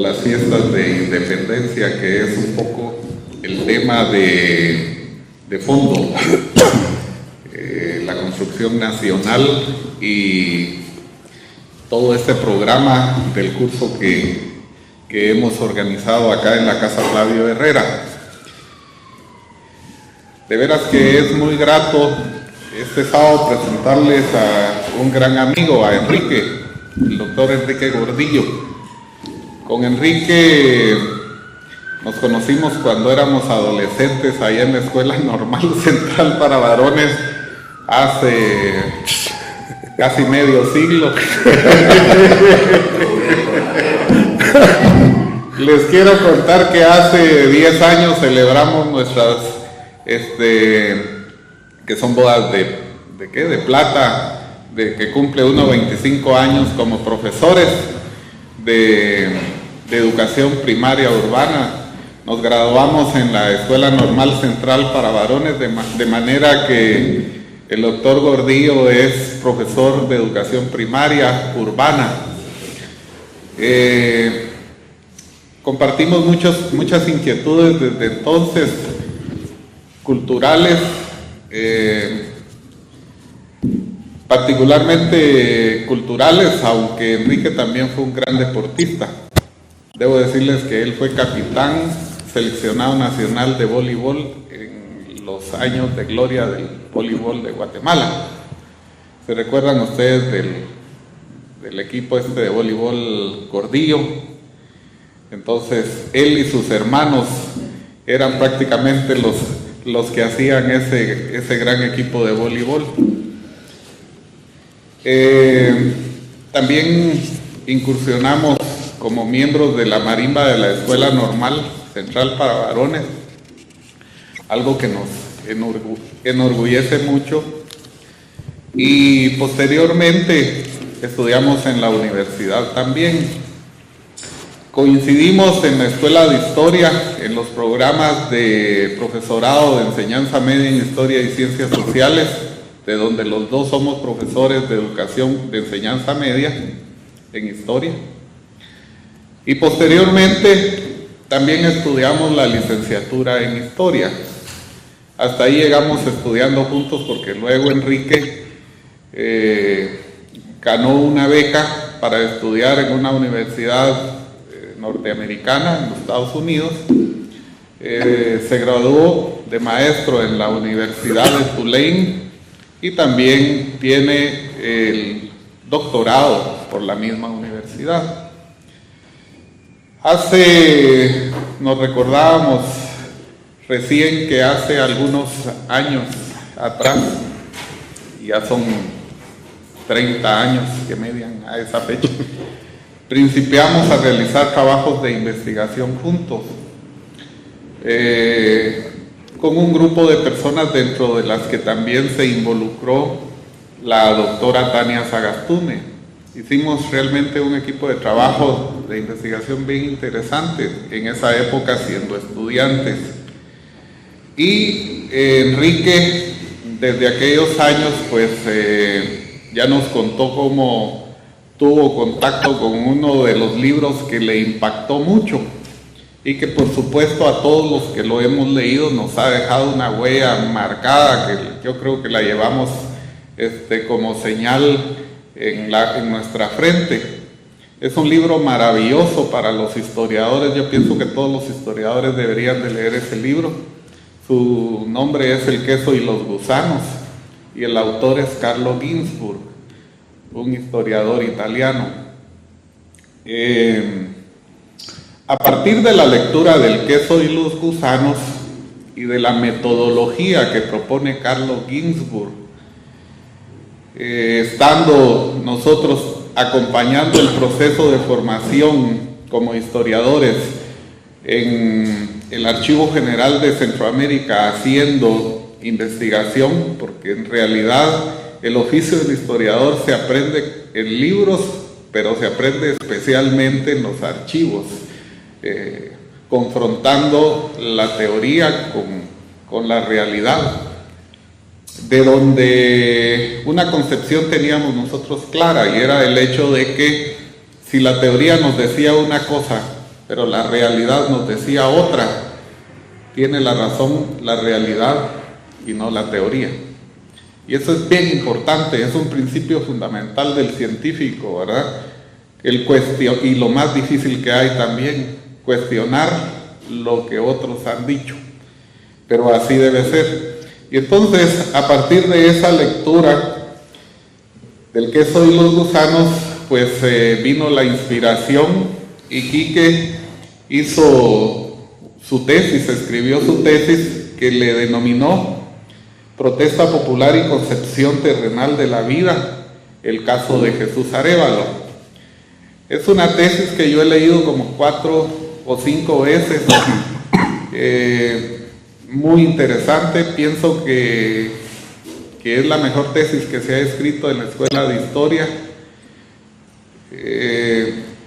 las fiestas de independencia, que es un poco el tema de fondo, la construcción nacional y todo este programa del curso que hemos organizado acá en la Casa Flavio Herrera. De veras que es muy grato este sábado presentarles a un gran amigo, a Enrique, el doctor Enrique Gordillo. Con Enrique nos conocimos cuando éramos adolescentes allá en la Escuela Normal Central para Varones hace casi medio siglo. Les quiero contar que hace 10 años celebramos nuestras, que son bodas ¿de qué? De plata, de que cumple uno 25 años como profesores de educación primaria urbana. Nos graduamos en la Escuela Normal Central para Varones, de manera que el doctor Gordillo es profesor de educación primaria urbana. Compartimos muchas inquietudes desde entonces, culturales, particularmente culturales, aunque Enrique también fue un gran deportista. Debo decirles que él fue capitán seleccionado nacional de voleibol en los años de gloria del voleibol de Guatemala. ¿Se recuerdan ustedes del equipo de voleibol Gordillo? Entonces, él y sus hermanos eran prácticamente los que hacían ese gran equipo de voleibol. También incursionamos como miembros de la marimba de la Escuela Normal Central para Varones, algo que nos enorgullece mucho. Y posteriormente estudiamos en la universidad también. Coincidimos en la Escuela de Historia, en los programas de profesorado de enseñanza media en Historia y Ciencias Sociales, de donde los dos somos profesores de educación de enseñanza media en Historia. Y posteriormente también estudiamos la licenciatura en Historia. Hasta ahí llegamos estudiando juntos porque luego Enrique ganó una beca para estudiar en una universidad norteamericana en los Estados Unidos. Se graduó de maestro en la Universidad de Tulane y también tiene el doctorado por la misma universidad. Nos recordábamos recién que hace algunos años atrás, ya son 30 años que median a esa fecha, principiamos a realizar trabajos de investigación juntos, con un grupo de personas dentro de las que también se involucró la doctora Tania Sagastune. Hicimos realmente un equipo de trabajo de investigación bien interesante en esa época siendo estudiantes. Y Enrique, desde aquellos años, pues ya nos contó cómo tuvo contacto con uno de los libros que le impactó mucho y que por supuesto a todos los que lo hemos leído nos ha dejado una huella marcada que yo creo que la llevamos como señal en nuestra frente. Es un libro maravilloso para los historiadores. Yo pienso que todos los historiadores deberían de leer ese libro. Su nombre es El queso y los gusanos y el autor es Carlo Ginzburg, un historiador italiano. A partir de la lectura del queso y los gusanos y de la metodología que propone Carlo Ginzburg, estando nosotros acompañando el proceso de formación como historiadores en el Archivo General de Centroamérica haciendo investigación, porque en realidad el oficio del historiador se aprende en libros, pero se aprende especialmente en los archivos, confrontando la teoría con la realidad, de donde una concepción teníamos nosotros clara, y era el hecho de que si la teoría nos decía una cosa pero la realidad nos decía otra. Tiene la razón la realidad y no la teoría. Y eso es bien importante, es un principio fundamental del científico, ¿verdad? Y lo más difícil que hay también, cuestionar lo que otros han dicho. Pero así debe ser. Y entonces, a partir de esa lectura del queso y los gusanos, pues vino la inspiración y Quique hizo su tesis, escribió su tesis que le denominó Protesta Popular y Concepción Terrenal de la Vida, el caso de Jesús Arévalo. Es una tesis que yo he leído como 4 o 5 veces, muy interesante. Pienso que es la mejor tesis que se ha escrito en la Escuela de Historia,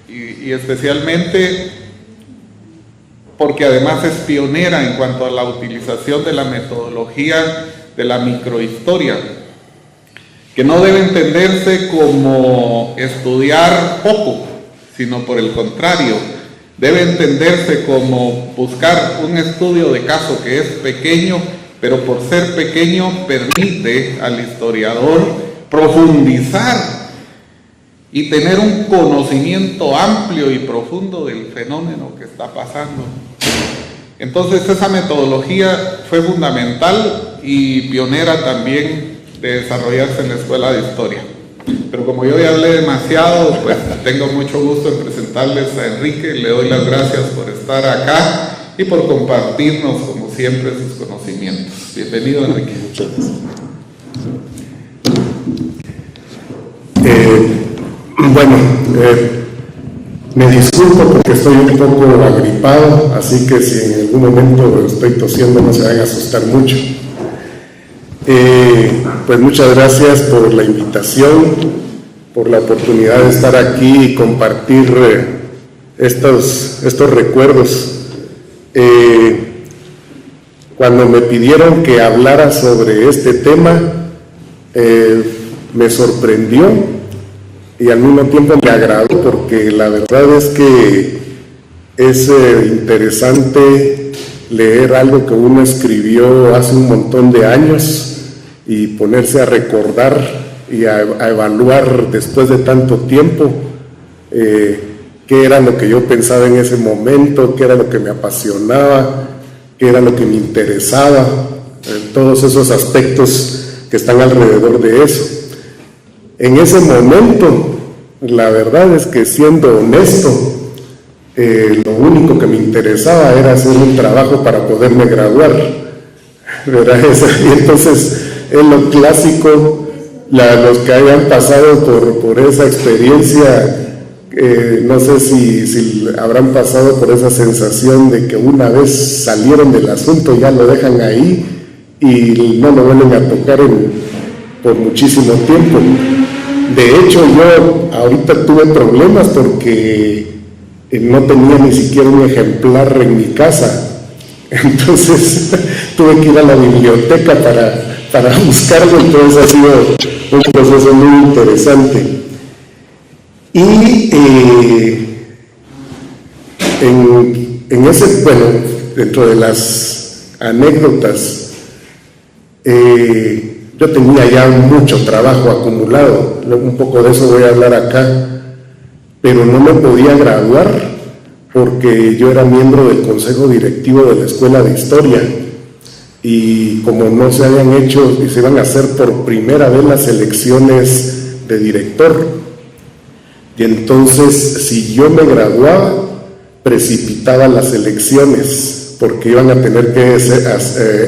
y especialmente porque además es pionera en cuanto a la utilización de la metodología de la microhistoria, que no debe entenderse como estudiar poco, sino por el contrario, debe entenderse como buscar un estudio de caso que es pequeño, pero por ser pequeño permite al historiador profundizar y tener un conocimiento amplio y profundo del fenómeno que está pasando. Entonces esa metodología fue fundamental y pionera también de desarrollarse en la Escuela de Historia. Pero como yo ya hablé demasiado, pues tengo mucho gusto en presentarles a Enrique. Le doy las gracias por estar acá y por compartirnos, como siempre, sus conocimientos. Bienvenido, Enrique. Muchas gracias. Me disculpo porque estoy un poco agripado, así que si en algún momento estoy tosiendo no se van a asustar mucho. Pues muchas gracias por la invitación, por la oportunidad de estar aquí y compartir estos recuerdos. Cuando me pidieron que hablara sobre este tema, me sorprendió y al mismo tiempo me agradó, porque la verdad es que es interesante leer algo que uno escribió hace un montón de años y ponerse a recordar y a evaluar después de tanto tiempo qué era lo que yo pensaba en ese momento, qué era lo que me apasionaba, qué era lo que me interesaba, todos esos aspectos que están alrededor de eso. En ese momento, la verdad es que, siendo honesto, lo único que me interesaba era hacer un trabajo para poderme graduar, ¿verdad? Y entonces, en lo clásico, los que hayan pasado por esa experiencia, no sé si habrán pasado por esa sensación de que una vez salieron del asunto, ya lo dejan ahí y no lo vuelven a tocar por muchísimo tiempo. De hecho, yo ahorita tuve problemas porque no tenía ni siquiera un ejemplar en mi casa. Entonces tuve que ir a la biblioteca para buscarlo. Entonces ha sido un proceso muy interesante. Y en ese, bueno, dentro de las anécdotas, yo tenía ya mucho trabajo acumulado, un poco de eso voy a hablar acá, pero no me podía graduar porque yo era miembro del consejo directivo de la Escuela de Historia, y como no se habían hecho y se iban a hacer por primera vez las elecciones de director, y entonces si yo me graduaba precipitaba las elecciones porque iban a tener que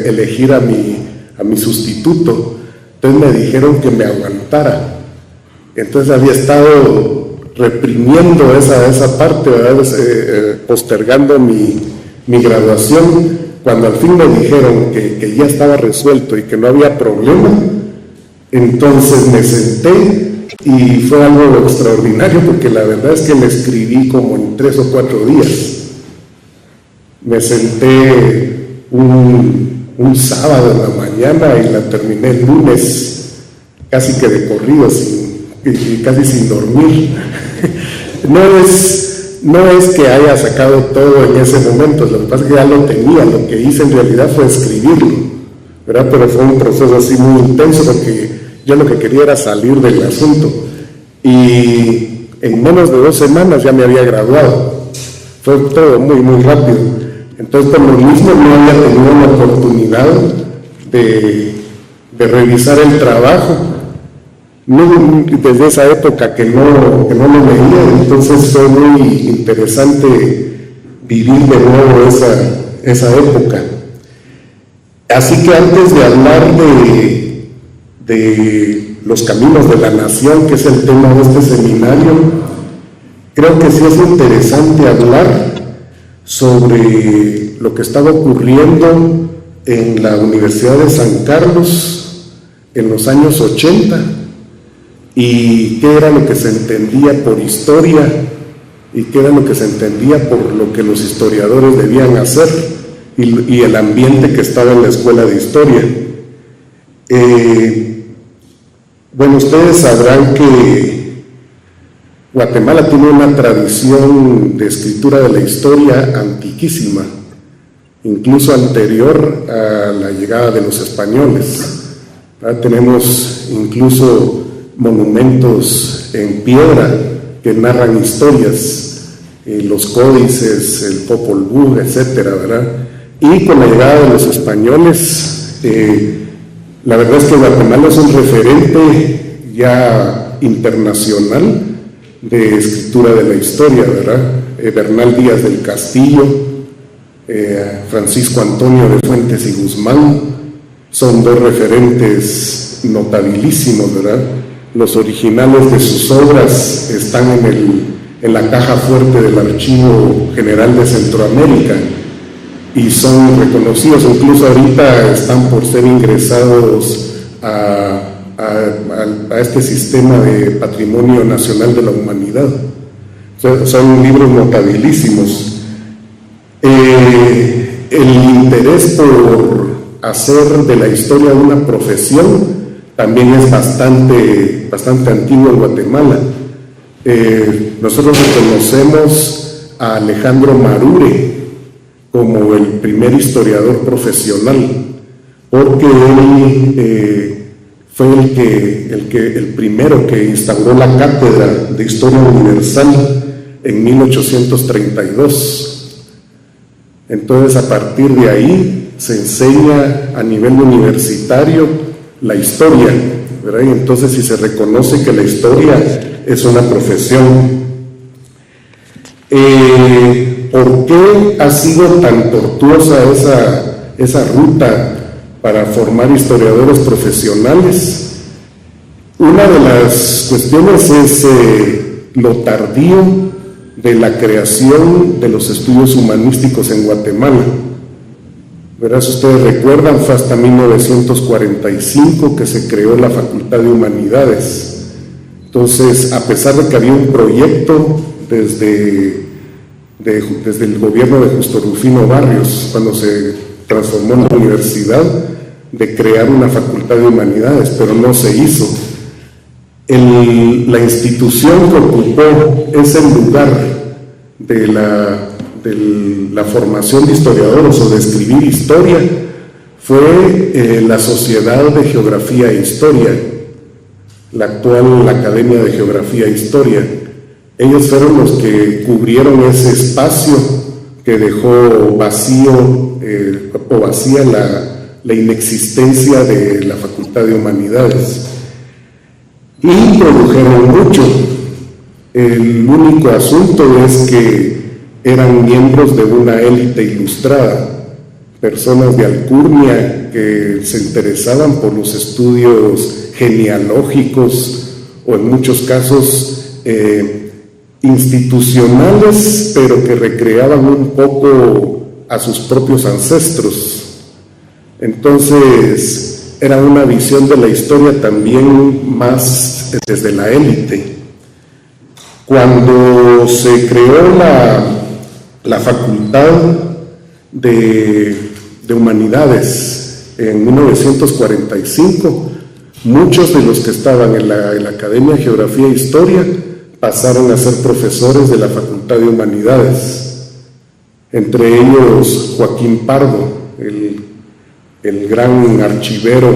elegir a mi sustituto. Entonces me dijeron que me aguantara. Entonces había estado reprimiendo esa parte, ¿verdad? Postergando mi graduación. Cuando al fin me dijeron que ya estaba resuelto y que no había problema, entonces me senté y fue algo extraordinario, porque la verdad es que me escribí como en 3 o 4 días. Me senté un sábado en la mañana y la terminé el lunes, casi que de corrido, y casi sin dormir. No es no es que haya sacado todo en ese momento, lo que pasa es que ya lo tenía, lo que hice en realidad fue escribirlo, ¿verdad? Pero fue un proceso así muy intenso porque yo lo que quería era salir del asunto, y en menos de 2 semanas ya me había graduado, fue todo muy muy rápido. Entonces por lo mismo no había tenido la oportunidad de revisar el trabajo, desde esa época que no lo veía. Entonces fue muy interesante vivir de nuevo esa época. Así que antes de hablar de los caminos de la nación, que es el tema de este seminario, creo que sí es interesante hablar sobre lo que estaba ocurriendo en la Universidad de San Carlos en los años 80 y qué era lo que se entendía por historia y qué era lo que se entendía por lo que los historiadores debían hacer y el ambiente que estaba en la escuela de historia. Bueno, ustedes sabrán que Guatemala tiene una tradición de escritura de la historia antiquísima, incluso anterior a la llegada de los españoles. Tenemos incluso monumentos en piedra que narran historias, los códices, el Popol Vuh, etcétera, ¿verdad? Y con la llegada de los españoles, la verdad es que Guatemala es un referente ya internacional de escritura de la historia, ¿verdad? Bernal Díaz del Castillo, Francisco Antonio de Fuentes y Guzmán son 2 referentes notabilísimos, ¿verdad? Los originales de sus obras están en la caja fuerte del Archivo General de Centroamérica y son reconocidos, incluso ahorita están por ser ingresados a este sistema de Patrimonio Nacional de la Humanidad. Son libros notabilísimos. El interés por hacer de la historia una profesión también es bastante antiguo en Guatemala. Nosotros reconocemos a Alejandro Marure como el primer historiador profesional, porque él fue el primero que instauró la cátedra de Historia Universal en 1832. Entonces, a partir de ahí se enseña a nivel universitario la historia, ¿verdad? Y entonces si se reconoce que la historia es una profesión. ¿Por qué ha sido tan tortuosa esa ruta para formar historiadores profesionales? Una de las cuestiones es lo tardío de la creación de los estudios humanísticos en Guatemala. ¿Verdad? Si ustedes recuerdan, fue hasta 1945 que se creó la Facultad de Humanidades. Entonces, a pesar de que había un proyecto desde el gobierno de Justo Rufino Barrios, cuando se transformó en la universidad, de crear una Facultad de Humanidades, pero no se hizo. La institución que ocupó ese lugar de la formación de historiadores o de escribir historia fue la Sociedad de Geografía e Historia, la actual Academia de Geografía e Historia. Ellos fueron los que cubrieron ese espacio que dejó vacío o vacía la inexistencia de la Facultad de Humanidades. Y produjeron mucho. El único asunto es que eran miembros de una élite ilustrada, personas de alcurnia que se interesaban por los estudios genealógicos o en muchos casos institucionales, pero que recreaban un poco a sus propios ancestros. Entonces, era una visión de la historia también más desde la élite. Cuando se creó la Facultad de Humanidades en 1945, muchos de los que estaban en la Academia de Geografía e Historia pasaron a ser profesores de la Facultad de Humanidades, entre ellos Joaquín Pardo, el gran archivero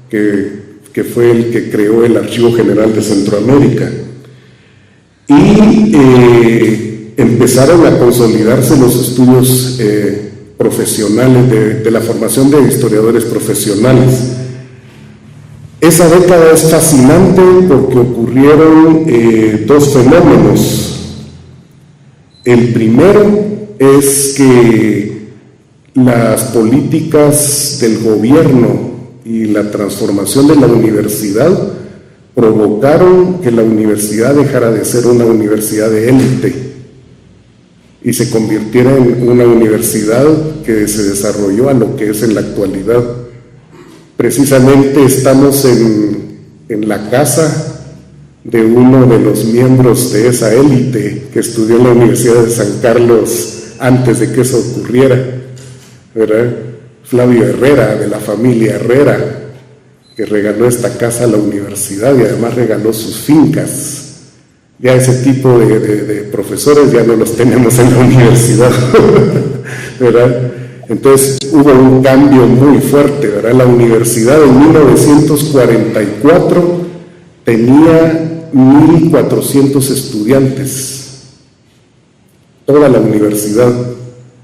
que fue el que creó el Archivo General de Centroamérica. Y empezaron a consolidarse los estudios profesionales de la formación de historiadores profesionales. Esa década es fascinante porque ocurrieron dos fenómenos. El primero es que las políticas del gobierno y la transformación de la universidad provocaron que la universidad dejara de ser una universidad de élite y se convirtiera en una universidad que se desarrolló a lo que es en la actualidad. Precisamente estamos en la casa de uno de los miembros de esa élite que estudió en la Universidad de San Carlos antes de que eso ocurriera, ¿verdad? Flavio Herrera, de la familia Herrera, que regaló esta casa a la universidad y además regaló sus fincas. Ya ese tipo de profesores ya no los tenemos en la universidad, ¿verdad? Entonces hubo un cambio muy fuerte, ¿verdad? La universidad en 1944 tenía 1.400 estudiantes, toda la universidad.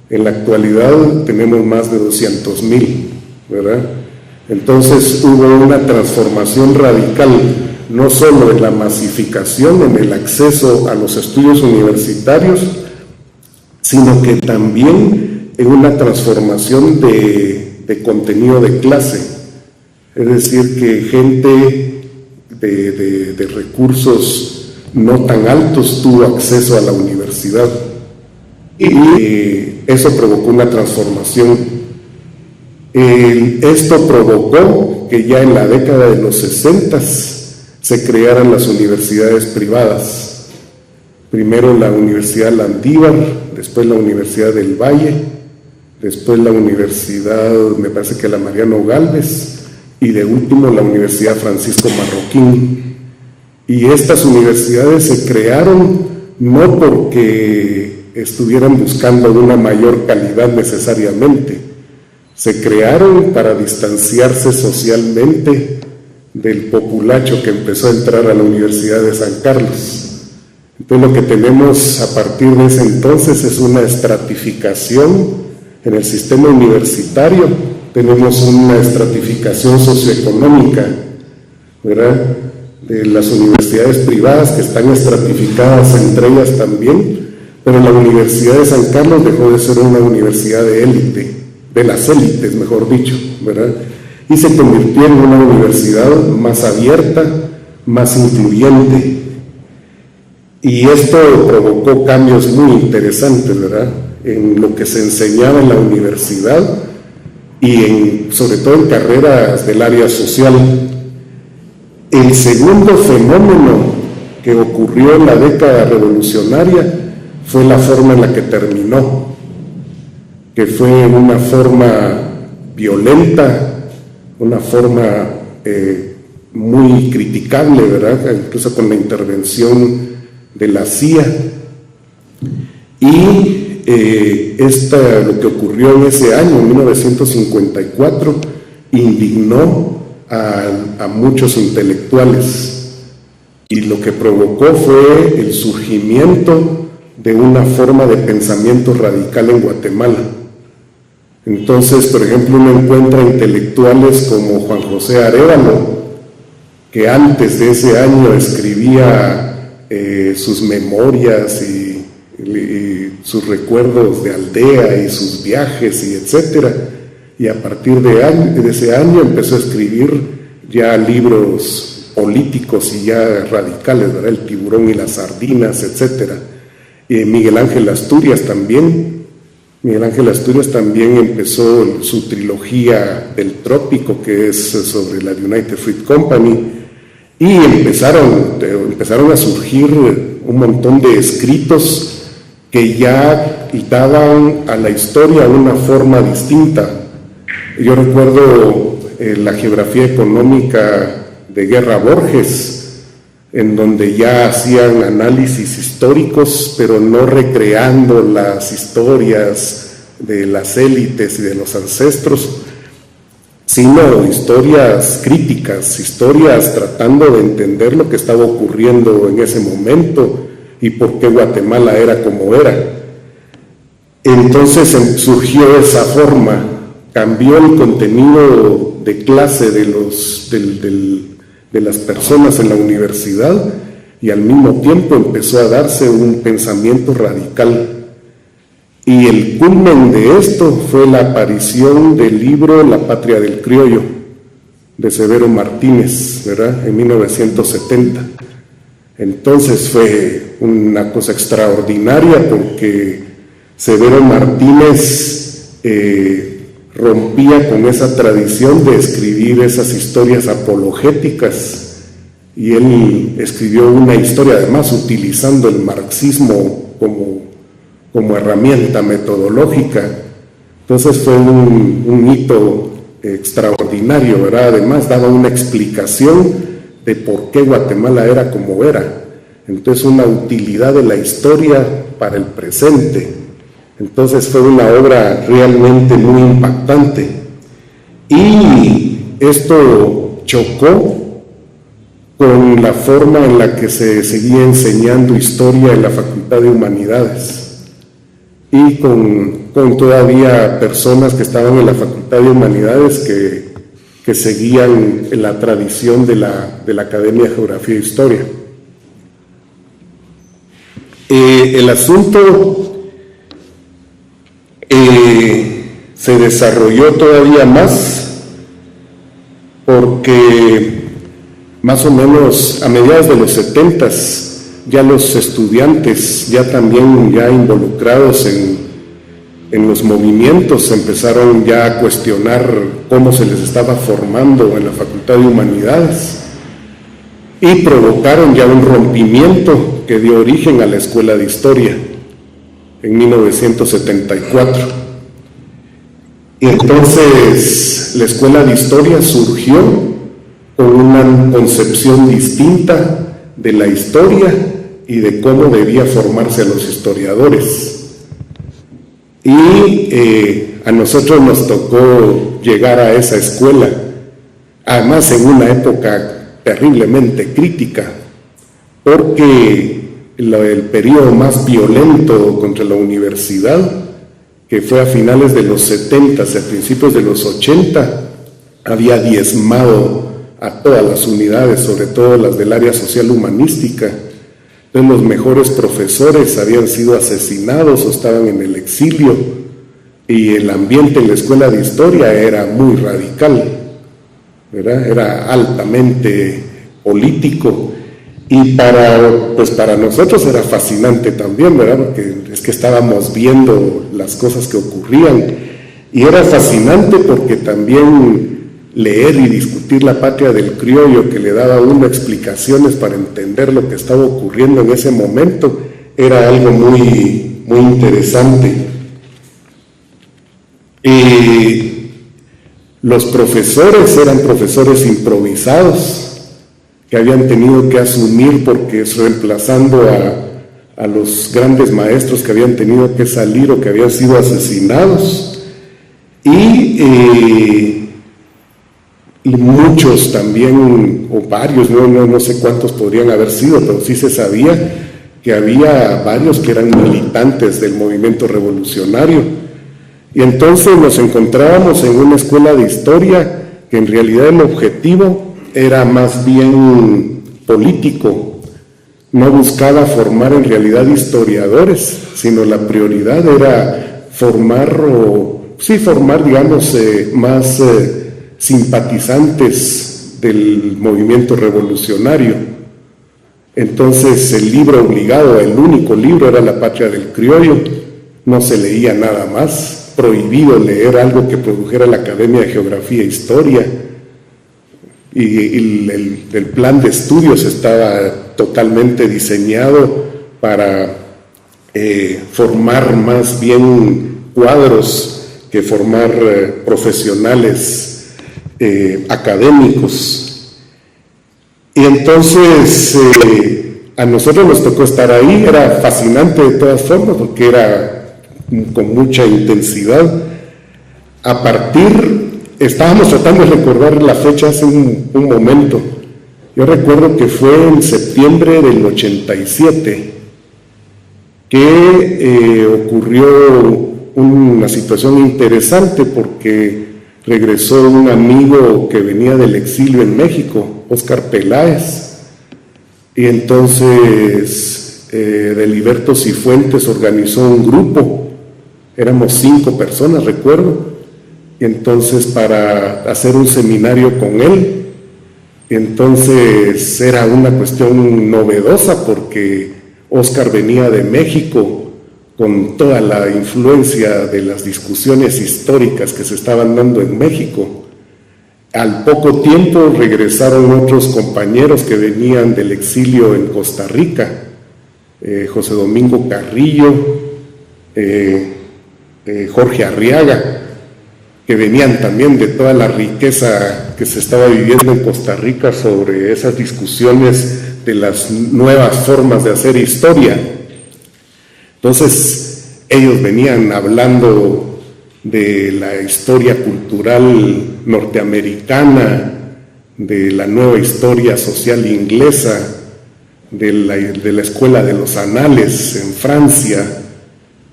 En la actualidad tenemos más de 200.000, ¿verdad? Entonces hubo una transformación radical, no solo en la masificación, en el acceso a los estudios universitarios, sino que también en una transformación de contenido de clase. Es decir, que gente de recursos no tan altos tuvo acceso a la universidad. Y eso provocó una transformación. Esto provocó que ya en la década de los 60 se crearan las universidades privadas. Primero la Universidad Landívar, después la Universidad del Valle, después la Universidad, me parece que la Mariano Gálvez, y de último la Universidad Francisco Marroquín. Y estas universidades se crearon no porque estuvieran buscando una mayor calidad necesariamente, se crearon para distanciarse socialmente del populacho que empezó a entrar a la Universidad de San Carlos. Entonces lo que tenemos a partir de ese entonces es una estratificación en el sistema universitario. Tenemos una estratificación socioeconómica, ¿verdad? De las universidades privadas que están estratificadas entre ellas también, pero la Universidad de San Carlos dejó de ser una universidad de élite, de las élites, mejor dicho, ¿verdad? Y se convirtió en una universidad más abierta, más incluyente. Y esto provocó cambios muy interesantes, ¿verdad?, en lo que se enseñaba en la universidad y sobre todo en carreras del área social. El segundo fenómeno que ocurrió en la década revolucionaria fue la forma en la que terminó, que fue una forma violenta, una forma muy criticable, ¿verdad?, incluso con la intervención de la CIA. Y lo que ocurrió en ese año, en 1954, indignó a muchos intelectuales y lo que provocó fue el surgimiento de una forma de pensamiento radical en Guatemala. Entonces, por ejemplo, uno encuentra intelectuales como Juan José Arévalo, que antes de ese año escribía sus memorias y sus recuerdos de aldea y sus viajes y etcétera, y a partir de ese año empezó a escribir ya libros políticos y ya radicales, ¿verdad?, El tiburón y las sardinas, etcétera. Miguel Ángel Asturias también empezó su trilogía del Trópico, que es sobre la United Fruit Company, y empezaron a surgir un montón de escritos que ya daban a la historia una forma distinta. Yo recuerdo la geografía económica de Guerra Borges, en donde ya hacían análisis históricos, pero no recreando las historias de las élites y de los ancestros, sino historias críticas, historias tratando de entender lo que estaba ocurriendo en ese momento y por qué Guatemala era como era. Entonces surgió esa forma, cambió el contenido de clase de las personas en la universidad y al mismo tiempo empezó a darse un pensamiento radical. Y el culmen de esto fue la aparición del libro La Patria del Criollo, de Severo Martínez, ¿verdad?, en 1970. Entonces fue una cosa extraordinaria porque Severo Martínez rompía con esa tradición de escribir esas historias apologéticas, y él escribió una historia además utilizando el marxismo como herramienta metodológica. Entonces fue un hito extraordinario, ¿verdad? Además daba una explicación de por qué Guatemala era como era. Entonces una utilidad de la historia para el presente. Entonces fue una obra realmente muy impactante. Y esto chocó con la forma en la que se seguía enseñando historia en la Facultad de Humanidades. Y con todavía personas que estaban en la Facultad de Humanidades que seguían la tradición de la Academia de Geografía e Historia. El asunto se desarrolló todavía más porque más o menos a mediados de los 70s ya los estudiantes, ya involucrados en los movimientos, empezaron ya a cuestionar cómo se les estaba formando en la Facultad de Humanidades y provocaron ya un rompimiento que dio origen a la Escuela de Historia en 1974. Y entonces la Escuela de Historia surgió con una concepción distinta de la historia y de cómo debía formarse a los historiadores. Y a nosotros nos tocó llegar a esa escuela, además en una época terriblemente crítica, porque el periodo más violento contra la universidad, que fue a finales de los 70, a principios de los 80, había diezmado a todas las unidades, sobre todo las del área social humanística. Entonces los mejores profesores habían sido asesinados o estaban en el exilio, y el ambiente en la Escuela de Historia era muy radical, ¿verdad? Era altamente político, y para nosotros era fascinante también, ¿verdad? Porque es que estábamos viendo las cosas que ocurrían, y era fascinante porque también leer y discutir La Patria del Criollo, que le daba a uno explicaciones para entender lo que estaba ocurriendo en ese momento, era algo muy, muy interesante. Y los profesores eran profesores improvisados que habían tenido que asumir, porque reemplazando a los grandes maestros que habían tenido que salir o que habían sido asesinados, y muchos también, o varios, no sé cuántos podrían haber sido, pero sí se sabía que había varios que eran militantes del movimiento revolucionario. Y entonces nos encontrábamos en una escuela de historia que en realidad el objetivo era más bien político, no buscaba formar en realidad historiadores, sino la prioridad era formar, digamos, más simpatizantes del movimiento revolucionario. Entonces el libro obligado, el único libro, era La Patria del Criollo, no se leía nada más, prohibido leer algo que produjera la Academia de Geografía e Historia, y el plan de estudios estaba totalmente diseñado para formar más bien cuadros que formar profesionales académicos. Y entonces a nosotros nos tocó estar ahí, era fascinante de todas formas porque era con mucha intensidad. Estábamos tratando de recordar la fecha hace un momento. Yo recuerdo que fue en septiembre del 87 que ocurrió una situación interesante porque regresó un amigo que venía del exilio en México, Óscar Peláez, y entonces Deliberto Cifuentes organizó un grupo, éramos 5 personas, recuerdo, y entonces para hacer un seminario con él. Entonces era una cuestión novedosa porque Óscar venía de México con toda la influencia de las discusiones históricas que se estaban dando en México. Al poco tiempo regresaron otros compañeros que venían del exilio en Costa Rica, José Domingo Carrillo, Jorge Arriaga, que venían también de toda la riqueza que se estaba viviendo en Costa Rica sobre esas discusiones de las nuevas formas de hacer historia. Entonces, ellos venían hablando de la historia cultural norteamericana, de la nueva historia social inglesa, de la Escuela de los Anales en Francia,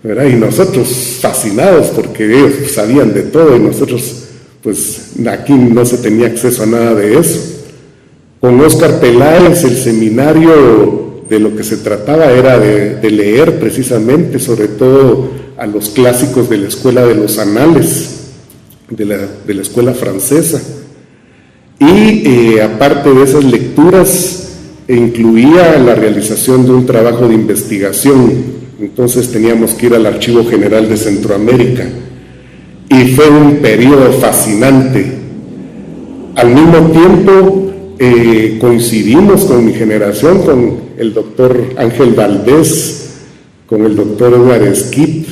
¿verdad? Y nosotros fascinados porque ellos sabían de todo y nosotros, pues aquí no se tenía acceso a nada de eso. Con Óscar Peláez el seminario de lo que se trataba era de leer precisamente, sobre todo a los clásicos de la Escuela de los Anales, de la Escuela Francesa. Y aparte de esas lecturas, incluía la realización de un trabajo de investigación. Entonces teníamos que ir al Archivo General de Centroamérica y fue un periodo fascinante. Al mismo tiempo coincidimos con mi generación, con el doctor Ángel Valdés, con el doctor Edward Esquip,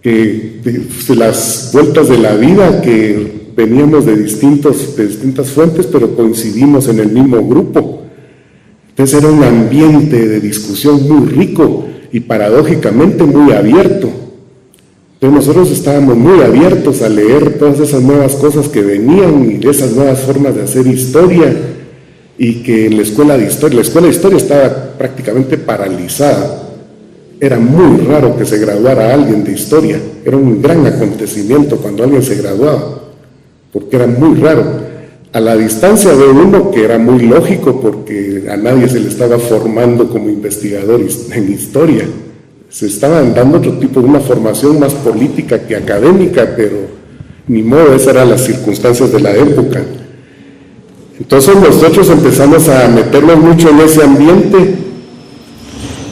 que de las vueltas de la vida, que veníamos de distintas fuentes, pero coincidimos en el mismo grupo. Entonces era un ambiente de discusión muy rico y paradójicamente muy abierto. Entonces nosotros estábamos muy abiertos a leer todas esas nuevas cosas que venían y esas nuevas formas de hacer historia, y que en la escuela de historia estaba prácticamente paralizada. Era muy raro que se graduara alguien de historia, era un gran acontecimiento cuando alguien se graduaba, porque era muy raro. A la distancia de uno, que era muy lógico porque a nadie se le estaba formando como investigador en historia, se estaban dando otro tipo de una formación más política que académica, pero ni modo, esas eran las circunstancias de la época. Entonces nosotros empezamos a meternos mucho en ese ambiente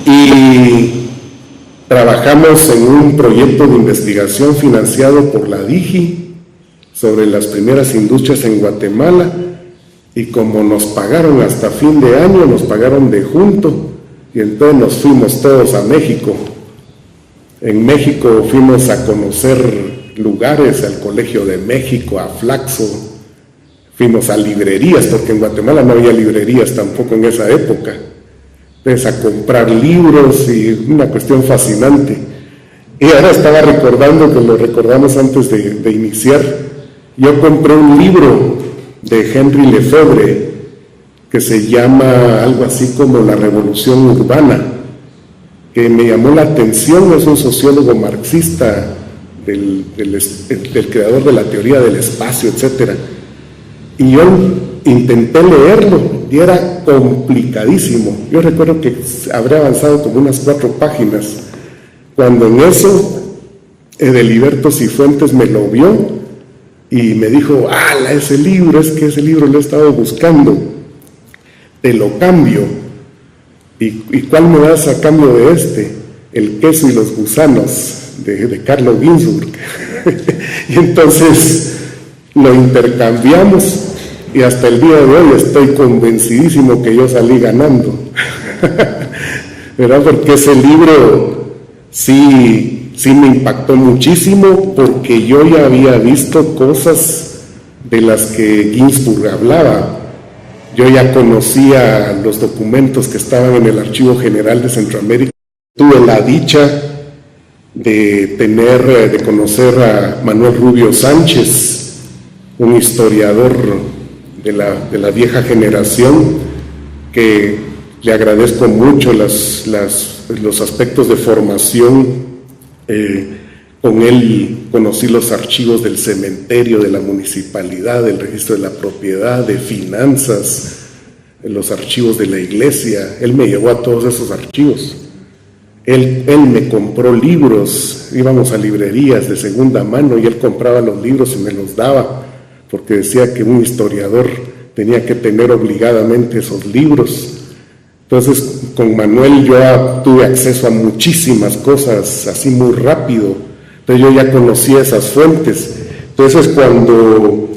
y trabajamos en un proyecto de investigación financiado por la DIGI sobre las primeras industrias en Guatemala, y como nos pagaron hasta fin de año, nos pagaron de junto, y entonces nos fuimos todos a México. En México fuimos a conocer lugares, al Colegio de México, a Flaxo, fuimos a librerías, porque en Guatemala no había librerías tampoco en esa época, entonces a comprar libros, y una cuestión fascinante. Y ahora estaba recordando, que lo recordamos antes de iniciar, yo compré un libro de Henry Lefebvre que se llama algo así como La Revolución Urbana, que me llamó la atención. Es un sociólogo marxista, del creador de la teoría del espacio, etc. Y yo intenté leerlo y era complicadísimo. Yo recuerdo que habría avanzado como unas 4 páginas, cuando en eso Deliberto Cifuentes me lo vio y me dijo: ¡ala, ese libro! Es que ese libro lo he estado buscando, te lo cambio. ¿Y cuál me das a cambio de este? El queso y los gusanos, de Carlo Ginzburg. Y entonces lo intercambiamos, y hasta el día de hoy estoy convencidísimo que yo salí ganando. ¿Verdad? Porque ese libro sí me impactó muchísimo, porque yo ya había visto cosas de las que Ginzburg hablaba, yo ya conocía los documentos que estaban en el Archivo General de Centroamérica. Tuve la dicha de conocer a Manuel Rubio Sánchez, un historiador de la vieja generación, que le agradezco mucho los aspectos de formación. Con él conocí los archivos del cementerio, de la municipalidad, del registro de la propiedad, de finanzas, los archivos de la iglesia. Él me llevó a todos esos archivos. Él me compró libros, íbamos a librerías de segunda mano y él compraba los libros y me los daba, porque decía que un historiador tenía que tener obligadamente esos libros. Entonces, con Manuel yo tuve acceso a muchísimas cosas así muy rápido. Entonces yo ya conocía esas fuentes. Entonces cuando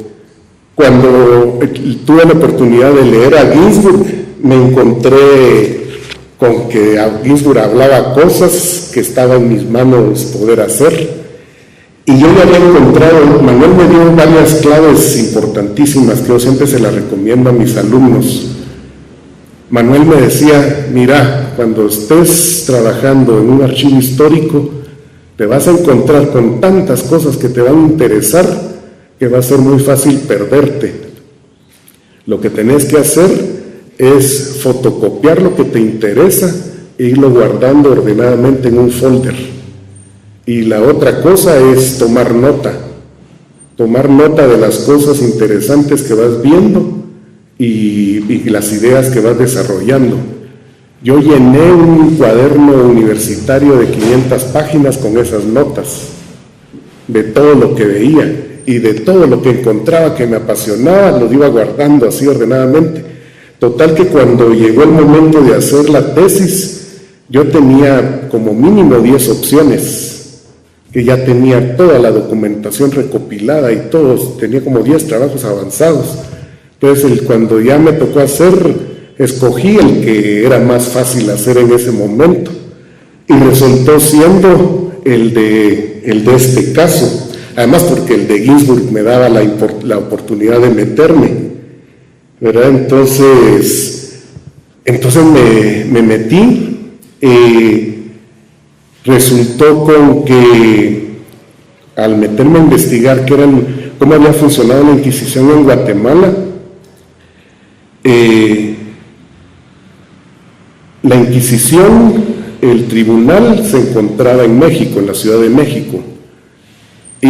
tuve la oportunidad de leer a Ginsburg, me encontré con que Ginsburg hablaba cosas que estaba en mis manos poder hacer. Y yo ya había encontrado, Manuel me dio varias claves importantísimas que yo siempre se las recomiendo a mis alumnos. Manuel me decía, mira, cuando estés trabajando en un archivo histórico, te vas a encontrar con tantas cosas que te van a interesar que va a ser muy fácil perderte. Lo que tenés que hacer es fotocopiar lo que te interesa e irlo guardando ordenadamente en un folder. Y la otra cosa es tomar nota de las cosas interesantes que vas viendo y las ideas que vas desarrollando. Yo llené un cuaderno universitario de 500 páginas con esas notas, de todo lo que veía y de todo lo que encontraba que me apasionaba, lo iba guardando así ordenadamente. Total que cuando llegó el momento de hacer la tesis, yo tenía como mínimo 10 opciones, que ya tenía toda la documentación recopilada y todos, tenía como 10 trabajos avanzados. Entonces, cuando ya me tocó hacer, escogí el que era más fácil hacer en ese momento y resultó siendo el de este caso, además porque el de Ginsburg me daba la oportunidad de meterme, ¿verdad? Entonces me metí y resultó con que al meterme a investigar cómo había funcionado la Inquisición en Guatemala, la Inquisición, el tribunal se encontraba en México, en la Ciudad de México, y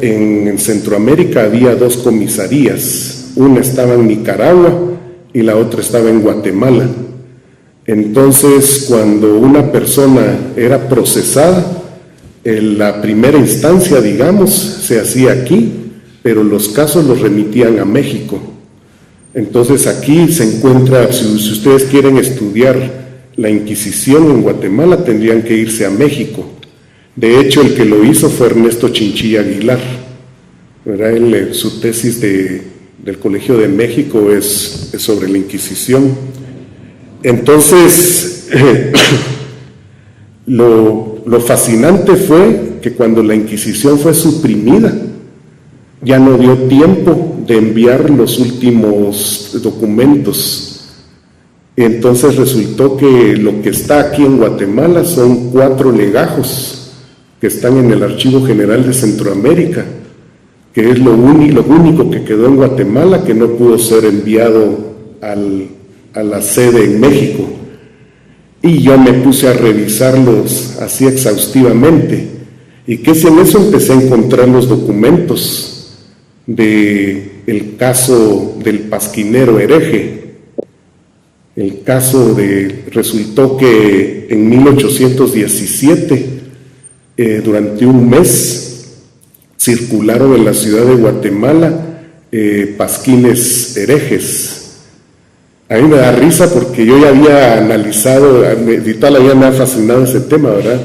en Centroamérica había 2 comisarías, una estaba en Nicaragua y la otra estaba en Guatemala. Entonces, cuando una persona era procesada, la primera instancia, digamos, se hacía aquí, pero los casos los remitían a México. Entonces aquí se encuentra, si ustedes quieren estudiar la Inquisición en Guatemala, tendrían que irse a México. De hecho, el que lo hizo fue Ernesto Chinchilla Aguilar, ¿verdad? Su tesis del Colegio de México es sobre la Inquisición. Entonces, lo fascinante fue que cuando la Inquisición fue suprimida, ya no dio tiempo de enviar los últimos documentos. Entonces resultó que lo que está aquí en Guatemala son 4 legajos que están en el Archivo General de Centroamérica, que es lo único que quedó en Guatemala, que no pudo ser enviado a la sede en México. Y yo me puse a revisarlos así exhaustivamente, y que si en eso empecé a encontrar los documentos del caso del pasquinero hereje. Resultó que en 1817, durante un mes, circularon en la ciudad de Guatemala pasquines herejes. A mí me da risa porque yo ya había analizado, me ha fascinado ese tema, ¿verdad?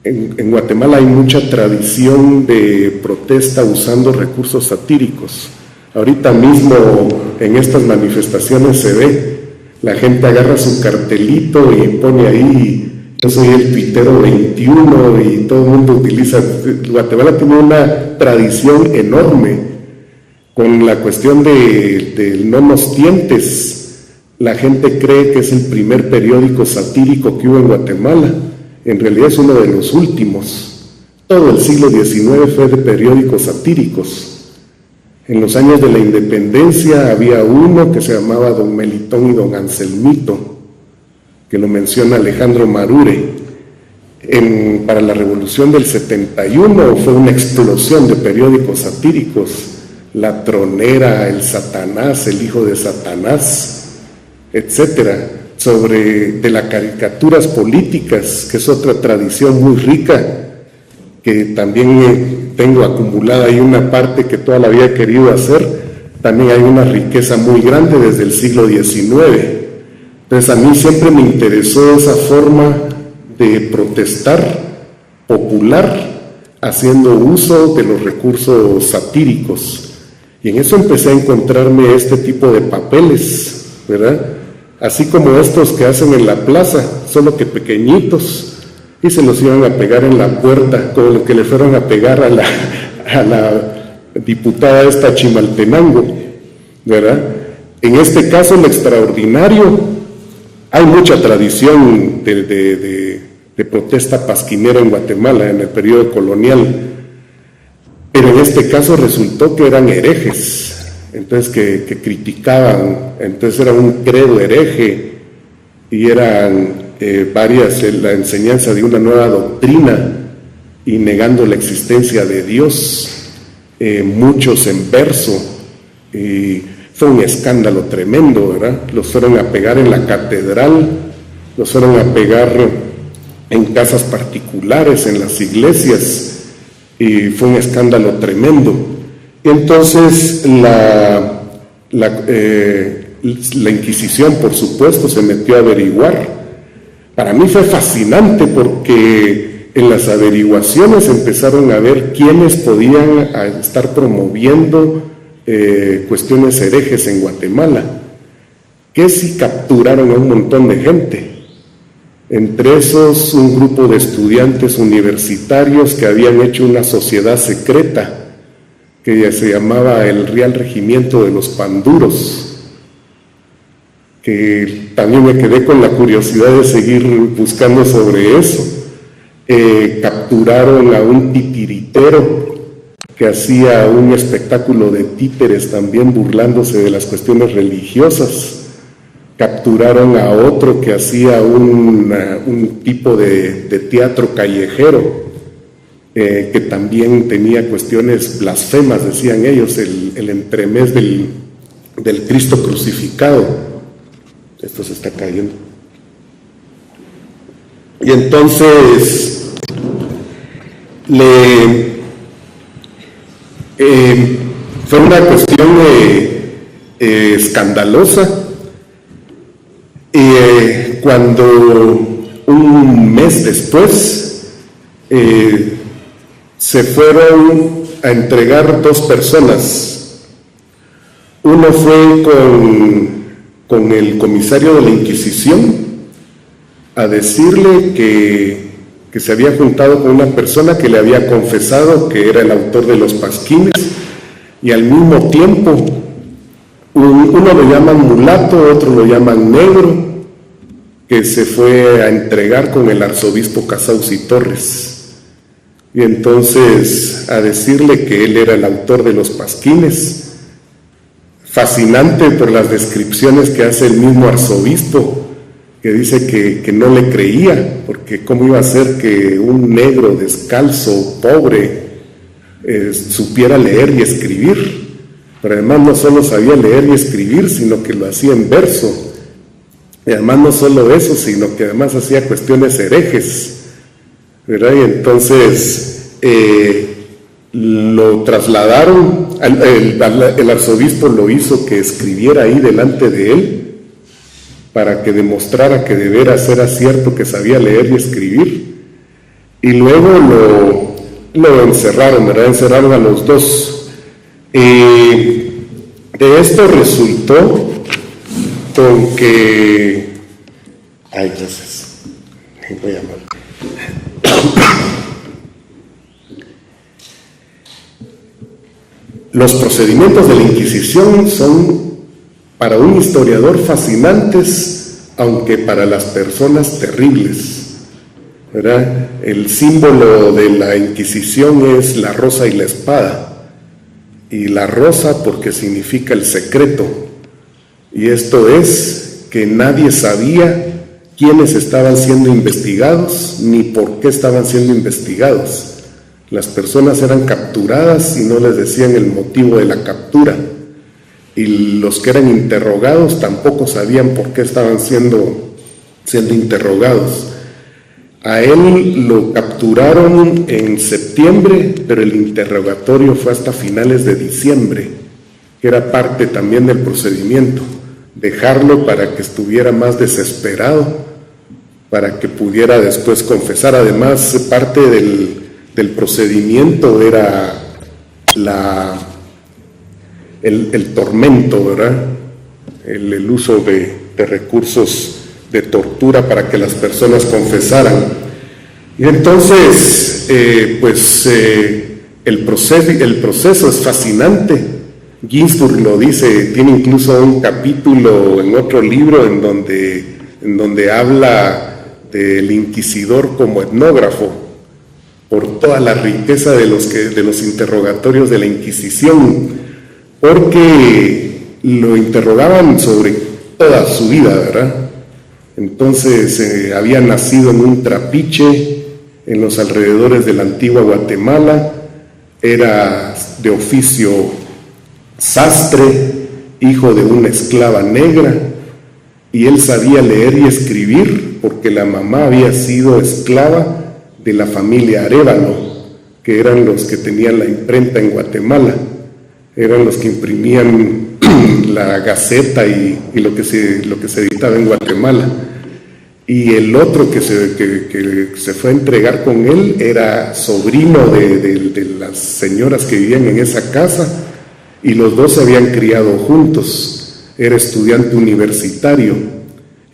En Guatemala hay mucha tradición de protesta usando recursos satíricos. Ahorita mismo en estas manifestaciones se ve, la gente agarra su cartelito y pone ahí, yo soy el tuitero 21, y todo el mundo utiliza. Guatemala tiene una tradición enorme Con la cuestión de No nos tientes, la gente cree que es el primer periódico satírico que hubo en Guatemala. En realidad es uno de los últimos. Todo el siglo XIX fue de periódicos satíricos. En los años de la independencia había uno que se llamaba Don Melitón y Don Anselmito, que lo menciona Alejandro Marure. Para la Revolución del 71 fue una explosión de periódicos satíricos, La Tronera, El Satanás, El Hijo de Satanás, etcétera, de las caricaturas políticas, que es otra tradición muy rica, que también tengo acumulada ahí una parte que toda la vida he querido hacer. También hay una riqueza muy grande desde el siglo XIX. Entonces a mí siempre me interesó esa forma de protestar popular, haciendo uso de los recursos satíricos. Y en eso empecé a encontrarme este tipo de papeles, ¿verdad? Así como estos que hacen en la plaza, solo que pequeñitos, y se los iban a pegar en la puerta, como lo que le fueron a pegar a la diputada esta Chimaltenango, ¿verdad? En este caso, lo extraordinario, hay mucha tradición de protesta pasquinera en Guatemala en el periodo colonial, pero en este caso resultó que eran herejes, entonces que criticaban, entonces era un credo hereje y eran la enseñanza de una nueva doctrina y negando la existencia de Dios, muchos en verso, y fue un escándalo tremendo, ¿verdad? Los fueron a pegar en la catedral, los fueron a pegar en casas particulares, en las iglesias, y fue un escándalo tremendo. Y entonces la Inquisición, por supuesto, se metió a averiguar. Para mí fue fascinante porque en las averiguaciones empezaron a ver quiénes podían estar promoviendo cuestiones herejes en Guatemala, que sí capturaron a un montón de gente. Entre esos, un grupo de estudiantes universitarios que habían hecho una sociedad secreta que se llamaba el Real Regimiento de los Panduros, que también me quedé con la curiosidad de seguir buscando sobre eso. Capturaron a un titiritero que hacía un espectáculo de títeres también burlándose de las cuestiones religiosas. Capturaron a otro que hacía un tipo de teatro callejero, que también tenía cuestiones blasfemas, decían ellos, el entremés del Cristo crucificado. Esto se está cayendo. Y entonces fue una cuestión escandalosa. Cuando un mes después se fueron a entregar dos personas. Uno fue con el comisario de la Inquisición a decirle que se había juntado con una persona que le había confesado que era el autor de los pasquines, y al mismo tiempo uno lo llaman mulato, otro lo llaman negro, que se fue a entregar con el arzobispo Casauzi Torres, y entonces a decirle que él era el autor de los pasquines. Fascinante por las descripciones que hace el mismo arzobispo, que dice que no le creía, porque cómo iba a ser que un negro descalzo, pobre, supiera leer y escribir. Pero además no solo sabía leer y escribir, sino que lo hacía en verso. Y además no solo eso, sino que además hacía cuestiones herejes, ¿verdad? Y entonces lo trasladaron, el arzobispo lo hizo que escribiera ahí delante de él, para que demostrara que de veras era cierto que sabía leer y escribir. Y luego lo encerraron, ¿verdad? Encerraron a los dos. De esto resultó con que... Ay, gracias. Voy a llamar. Los procedimientos de la Inquisición son para un historiador fascinantes, aunque para las personas terribles, ¿verdad? El símbolo de la Inquisición es la rosa y la espada, y la rosa porque significa el secreto, y esto es que nadie sabía quiénes estaban siendo investigados ni por qué estaban siendo investigados. Las personas eran capturadas y no les decían el motivo de la captura, y los que eran interrogados tampoco sabían por qué estaban siendo interrogados. A él lo capturaron en septiembre, pero el interrogatorio fue hasta finales de diciembre, que era parte también del procedimiento, dejarlo para que estuviera más desesperado, para que pudiera después confesar. Además, parte del procedimiento era el tormento, ¿verdad? El uso de recursos de tortura para que las personas confesaran. Y entonces, el proceso es fascinante. Ginsburg lo dice, tiene incluso un capítulo en otro libro en donde habla del inquisidor como etnógrafo, por toda la riqueza de los interrogatorios de la Inquisición, porque lo interrogaban sobre toda su vida, ¿verdad? Entonces había nacido en un trapiche en los alrededores de la antigua Guatemala, era de oficio sastre, hijo de una esclava negra, y él sabía leer y escribir porque la mamá había sido esclava de la familia Arévalo, que eran los que tenían la imprenta en Guatemala, eran los que imprimían la Gaceta y lo que se editaba en Guatemala. Y el otro que se fue a entregar con él era sobrino de las señoras que vivían en esa casa, y los dos se habían criado juntos, era estudiante universitario,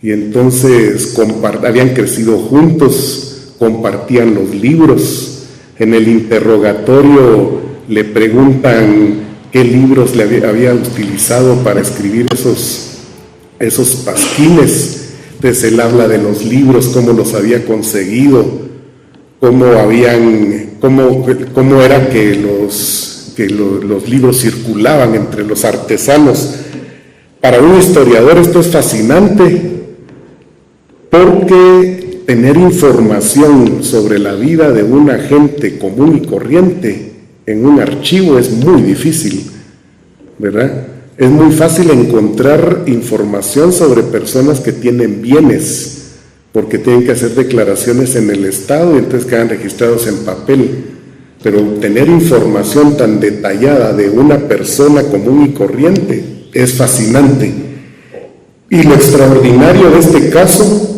y entonces habían crecido juntos, compartían los libros. En el interrogatorio le preguntan qué libros le había utilizado para escribir esos pasquines. Entonces él habla de los libros, cómo los había conseguido, cómo era que los libros circulaban entre los artesanos. Para un historiador esto es fascinante, porque tener información sobre la vida de una gente común y corriente en un archivo es muy difícil, ¿verdad? Es muy fácil encontrar información sobre personas que tienen bienes, porque tienen que hacer declaraciones en el Estado y entonces quedan registrados en papel. Pero tener información tan detallada de una persona común y corriente es fascinante. Y lo extraordinario de este caso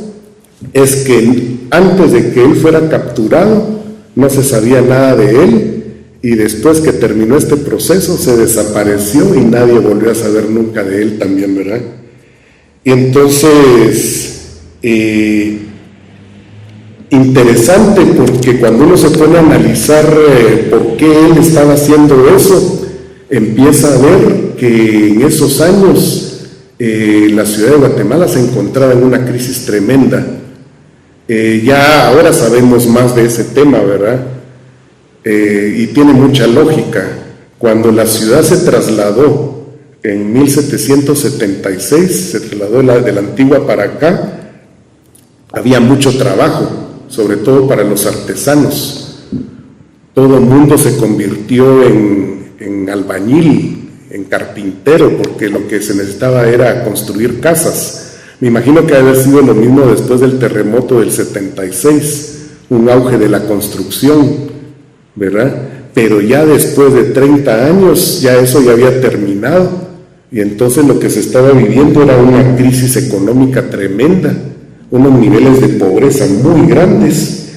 es que antes de que él fuera capturado no se sabía nada de él, y después que terminó este proceso se desapareció y nadie volvió a saber nunca de él también, ¿verdad? Y entonces, interesante, porque cuando uno se pone a analizar por qué él estaba haciendo eso, empieza a ver que en esos años la ciudad de Guatemala se encontraba en una crisis tremenda. Ya ahora sabemos más de ese tema, ¿verdad? Y tiene mucha lógica. Cuando la ciudad se trasladó en 1776, se trasladó de la antigua para acá, había mucho trabajo, sobre todo para los artesanos. Todo el mundo se convirtió en albañil, en carpintero, porque lo que se necesitaba era construir casas. Me imagino que debe haber sido lo mismo después del terremoto del 76, un auge de la construcción, ¿verdad? Pero ya después de 30 años, ya eso ya había terminado, y entonces lo que se estaba viviendo era una crisis económica tremenda, unos niveles de pobreza muy grandes,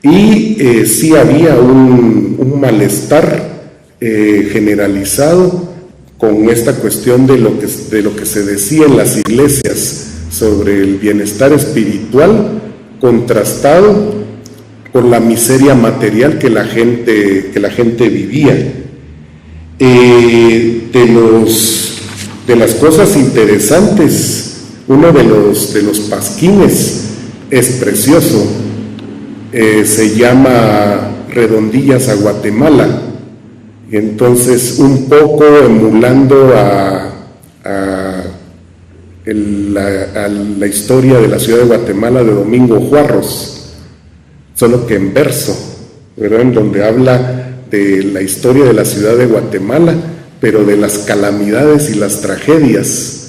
y sí había un malestar generalizado con esta cuestión de lo que se decía en las iglesias sobre el bienestar espiritual contrastado con la miseria material que la gente vivía. De las cosas interesantes, uno de los pasquines es precioso, se llama Redondillas a Guatemala, y entonces un poco emulando a la historia de la ciudad de Guatemala de Domingo Juarros, solo que en verso, ¿verdad? En donde habla de la historia de la ciudad de Guatemala, pero de las calamidades y las tragedias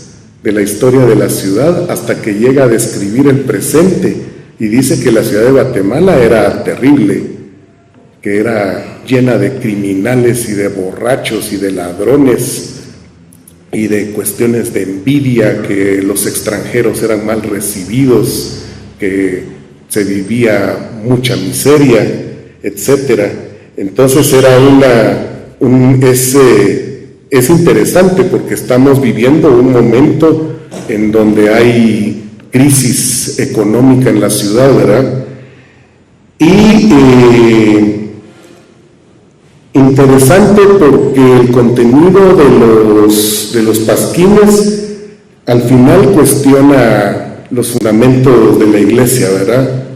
de la historia de la ciudad, hasta que llega a describir el presente y dice que la ciudad de Guatemala era terrible, que era llena de criminales y de borrachos y de ladrones y de cuestiones de envidia, que los extranjeros eran mal recibidos, que se vivía mucha miseria, etcétera. Entonces era es interesante porque estamos viviendo un momento en donde hay crisis económica en la ciudad, ¿verdad? Y interesante porque el contenido de los pasquines al final cuestiona los fundamentos de la iglesia, ¿verdad?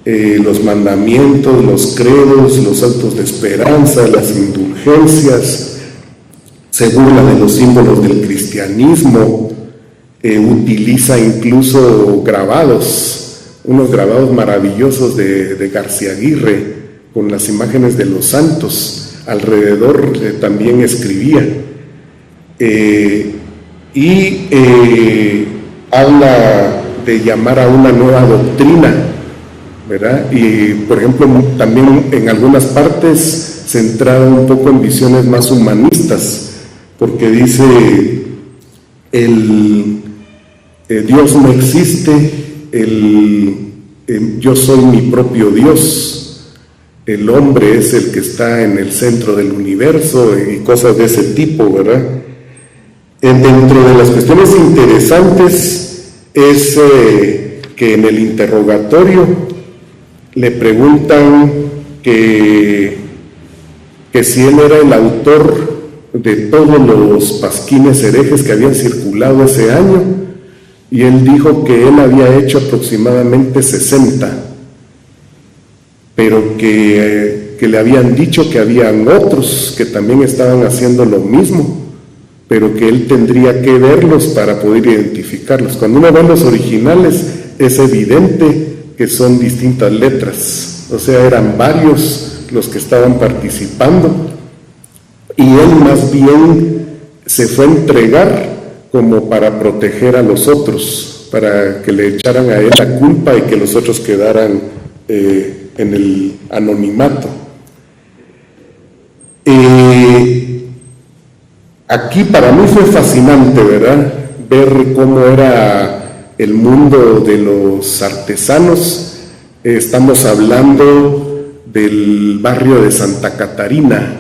Los mandamientos, los credos, los actos de esperanza, las indulgencias, se burla de los símbolos del cristianismo, utiliza incluso grabados, unos grabados maravillosos de García Aguirre con las imágenes de los santos. Alrededor también escribía habla de llamar a una nueva doctrina, ¿verdad? Y por ejemplo también en algunas partes centrado un poco en visiones más humanistas, porque dice Dios no existe, yo soy mi propio Dios, el hombre es el que está en el centro del universo y cosas de ese tipo, ¿verdad? Dentro de las cuestiones interesantes es que en el interrogatorio le preguntan que si él era el autor de todos los pasquines herejes que habían circulado ese año, y él dijo que él había hecho aproximadamente 60, pero que le habían dicho que habían otros que también estaban haciendo lo mismo, pero que él tendría que verlos para poder identificarlos. Cuando uno ve los originales es evidente que son distintas letras, o sea, eran varios los que estaban participando, y él más bien se fue a entregar como para proteger a los otros, para que le echaran a él la culpa y que los otros quedaran en el anonimato. Aquí para mí fue fascinante, ¿verdad? Ver cómo era el mundo de los artesanos. Estamos hablando del barrio de Santa Catarina,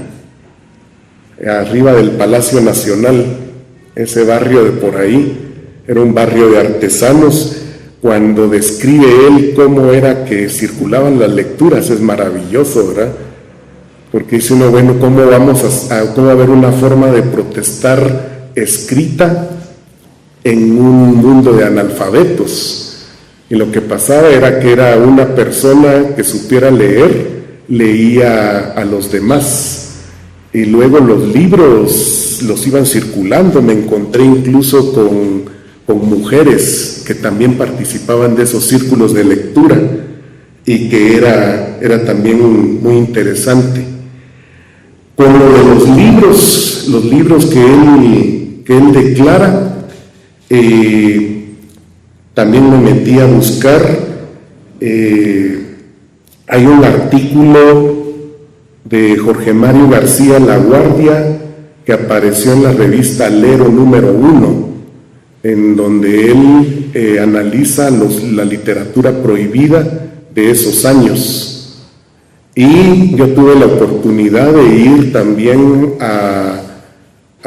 arriba del Palacio Nacional. Ese barrio de por ahí era un barrio de artesanos. Cuando describe él cómo era que circulaban las lecturas, es maravilloso, ¿verdad? Porque dice uno, bueno, ¿cómo va a haber una forma de protestar escrita en un mundo de analfabetos? Y lo que pasaba era que era una persona que supiera leer, leía a los demás, y luego los libros los iban circulando. Me encontré incluso con mujeres que también participaban de esos círculos de lectura, y que era también muy interesante. Con lo de los libros que él declara, también me metí a buscar. Hay un artículo de Jorge Mario García Laguardia que apareció en la revista Lero número 1, en donde él analiza la literatura prohibida de esos años. Y yo tuve la oportunidad de ir también a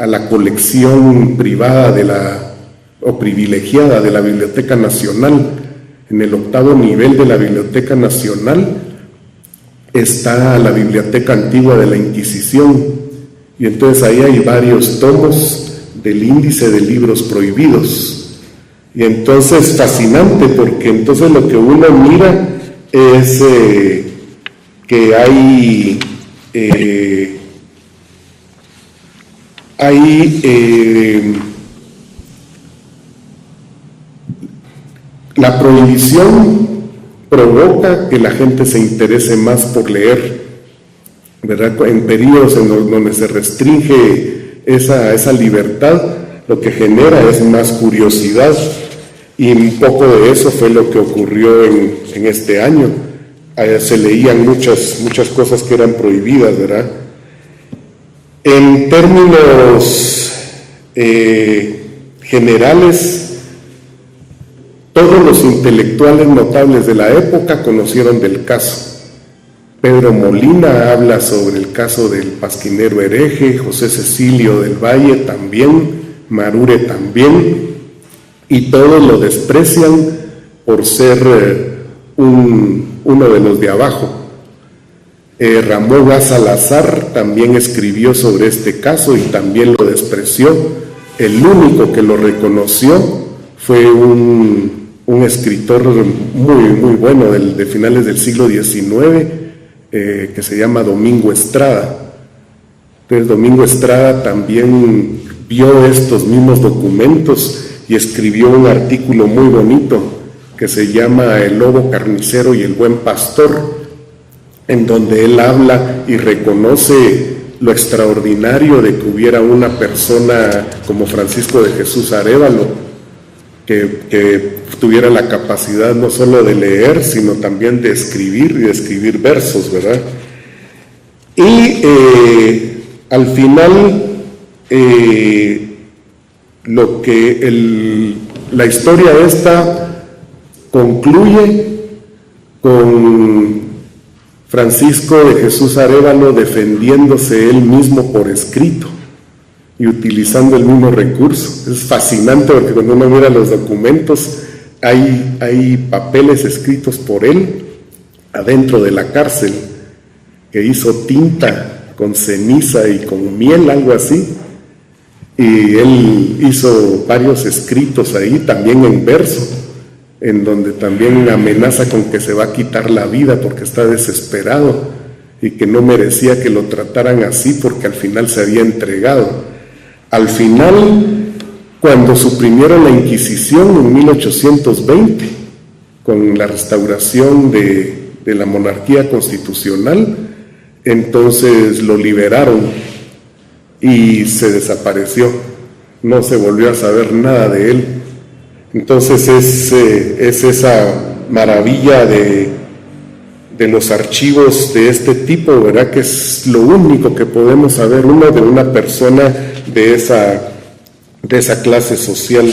la colección privada o privilegiada de la Biblioteca Nacional. En el 8º nivel de la Biblioteca Nacional está la Biblioteca Antigua de la Inquisición, Y entonces ahí hay varios tomos del índice de libros prohibidos. Y entonces fascinante, porque entonces lo que uno mira es que hay la prohibición provoca que la gente se interese más por leer, ¿verdad? En periodos en donde se restringe esa libertad, lo que genera es más curiosidad, y un poco de eso fue lo que ocurrió en este año. Se leían muchas cosas que eran prohibidas, ¿verdad? En términos generales, todos los intelectuales notables de la época conocieron del caso. Pedro Molina habla sobre el caso del pasquinero hereje, José Cecilio del Valle también, Marure también, y todos lo desprecian por ser uno de los de abajo. Ramón A. Salazar también escribió sobre este caso y también lo despreció. El único que lo reconoció fue un escritor muy bueno de finales del siglo XIX, que se llama Domingo Estrada. Entonces Domingo Estrada también vio estos mismos documentos y escribió un artículo muy bonito que se llama El lobo carnicero y el buen pastor, en donde él habla y reconoce lo extraordinario de que hubiera una persona como Francisco de Jesús Arévalo que tuviera la capacidad no solo de leer, sino también de escribir y de escribir versos, ¿verdad? Y al final, la historia esta concluye con Francisco de Jesús Arévalo defendiéndose él mismo por escrito y utilizando el mismo recurso. Es fascinante porque cuando uno mira los documentos hay papeles escritos por él adentro de la cárcel, que hizo tinta con ceniza y con miel, algo así, y él hizo varios escritos ahí, también en verso, en donde también amenaza con que se va a quitar la vida porque está desesperado y que no merecía que lo trataran así porque al final se había entregado. Al final, cuando suprimieron la Inquisición en 1820, con la restauración de la monarquía constitucional, entonces lo liberaron y se desapareció, no se volvió a saber nada de él. Entonces es esa maravilla de los archivos de este tipo, ¿verdad? Que es lo único que podemos saber uno de una persona de esa clase social.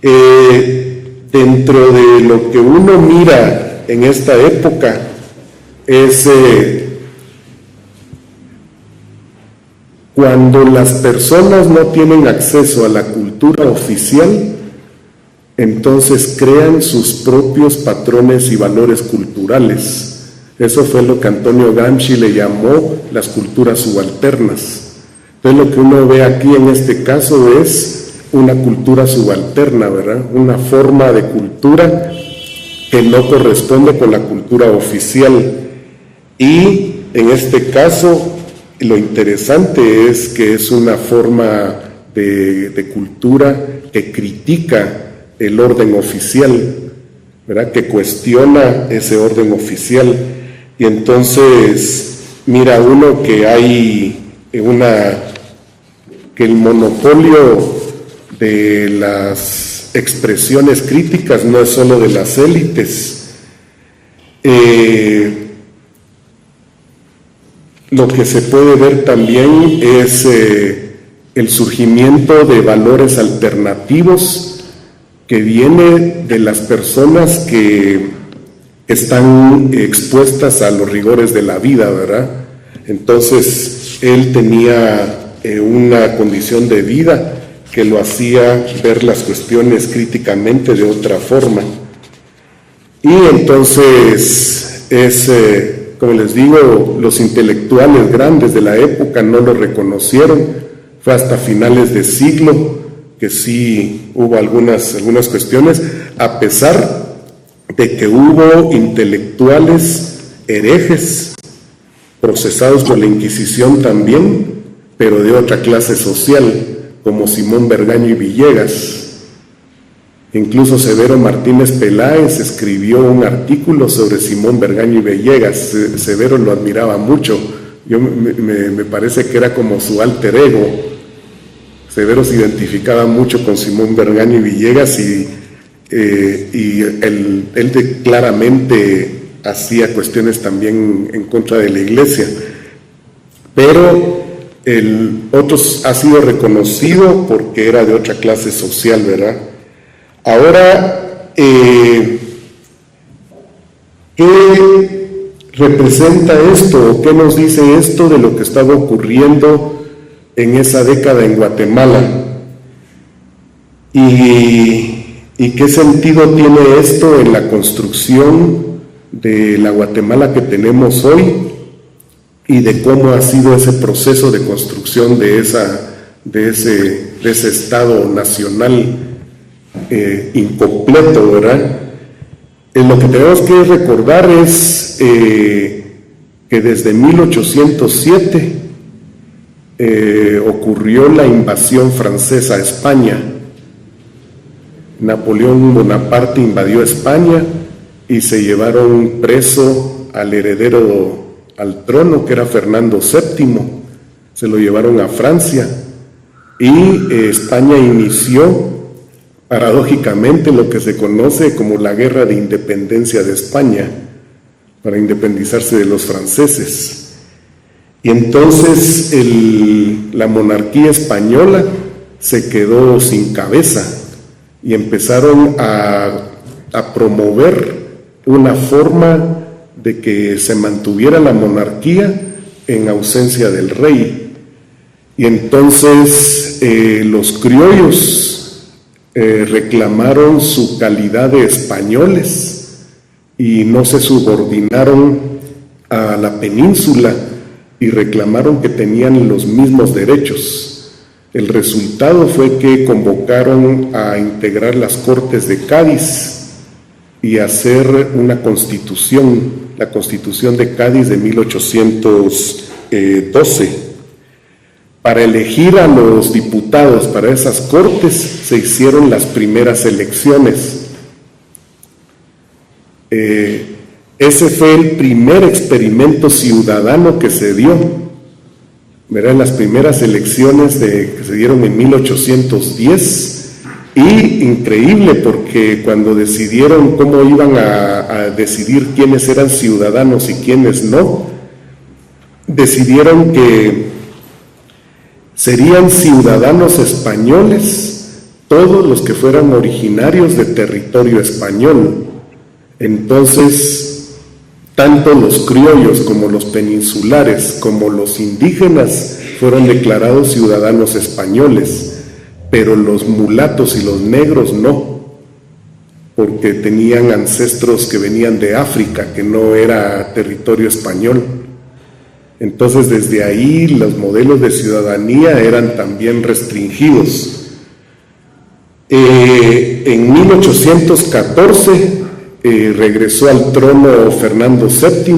Dentro de lo que uno mira en esta época es cuando las personas no tienen acceso a la cultura oficial, entonces crean sus propios patrones y valores culturales. Eso fue lo que Antonio Gramsci le llamó las culturas subalternas. Entonces lo que uno ve aquí en este caso es una cultura subalterna, ¿verdad? Una forma de cultura que no corresponde con la cultura oficial. Y en este caso lo interesante es que es una forma de cultura que critica el orden oficial, ¿verdad? Que cuestiona ese orden oficial. Y entonces mira uno que hay que el monopolio de las expresiones críticas no es solo de las élites. Lo que se puede ver también es el surgimiento de valores alternativos que viene de las personas que están expuestas a los rigores de la vida, ¿verdad? Entonces, él tenía una condición de vida que lo hacía ver las cuestiones críticamente de otra forma. Y entonces es como les digo, los intelectuales grandes de la época no lo reconocieron. Fue hasta finales de siglo que sí hubo algunas cuestiones, a pesar de que hubo intelectuales herejes procesados por la Inquisición también, pero de otra clase social, como Simón Bergaño y Villegas. Incluso Severo Martínez Peláez escribió un artículo sobre Simón Bergaño y Villegas. Severo lo admiraba mucho. Me parece que era como su alter ego. Severo se identificaba mucho con Simón Bergaño y Villegas y él claramente hacía cuestiones también en contra de la Iglesia. Pero otros ha sido reconocido porque era de otra clase social, ¿verdad? Ahora, ¿qué representa esto? ¿Qué nos dice esto de lo que estaba ocurriendo en esa década en Guatemala? ¿Y qué sentido tiene esto en la construcción de la Guatemala que tenemos hoy y de cómo ha sido ese proceso de construcción de ese Estado nacional incompleto, ¿verdad? Lo que tenemos que recordar es que desde 1807 ocurrió la invasión francesa a España. Napoleón Bonaparte invadió España y se llevaron preso al heredero al trono, que era Fernando VII. Se lo llevaron a Francia y España inició paradójicamente lo que se conoce como la Guerra de Independencia de España, para independizarse de los franceses. Y entonces la monarquía española se quedó sin cabeza y empezaron a promover una forma de que se mantuviera la monarquía en ausencia del rey. Y entonces los criollos reclamaron su calidad de españoles y no se subordinaron a la península y reclamaron que tenían los mismos derechos. El resultado fue que convocaron a integrar las Cortes de Cádiz y hacer una constitución, la Constitución de Cádiz de 1812. Para elegir a los diputados para esas cortes se hicieron las primeras elecciones. Ese fue el primer experimento ciudadano que se dio. ¿Verdad? Las primeras elecciones que se dieron en 1810. Y increíble, porque cuando decidieron cómo iban a decidir quiénes eran ciudadanos y quiénes no, decidieron que serían ciudadanos españoles todos los que fueran originarios de territorio español. Entonces, tanto los criollos como los peninsulares como los indígenas fueron declarados ciudadanos españoles, pero los mulatos y los negros no, porque tenían ancestros que venían de África, que no era territorio español. Entonces, desde ahí los modelos de ciudadanía eran también restringidos. En 1814 regresó al trono Fernando VII,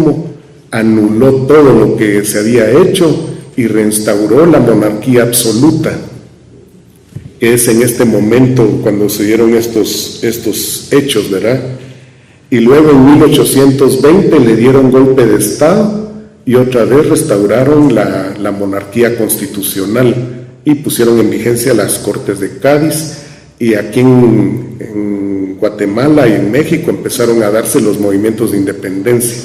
anuló todo lo que se había hecho y reinstauró la monarquía absoluta, que es en este momento cuando se dieron estos hechos, ¿verdad? Y luego en 1820 le dieron golpe de Estado y otra vez restauraron la monarquía constitucional y pusieron en vigencia las Cortes de Cádiz, y aquí en Guatemala y en México empezaron a darse los movimientos de independencia.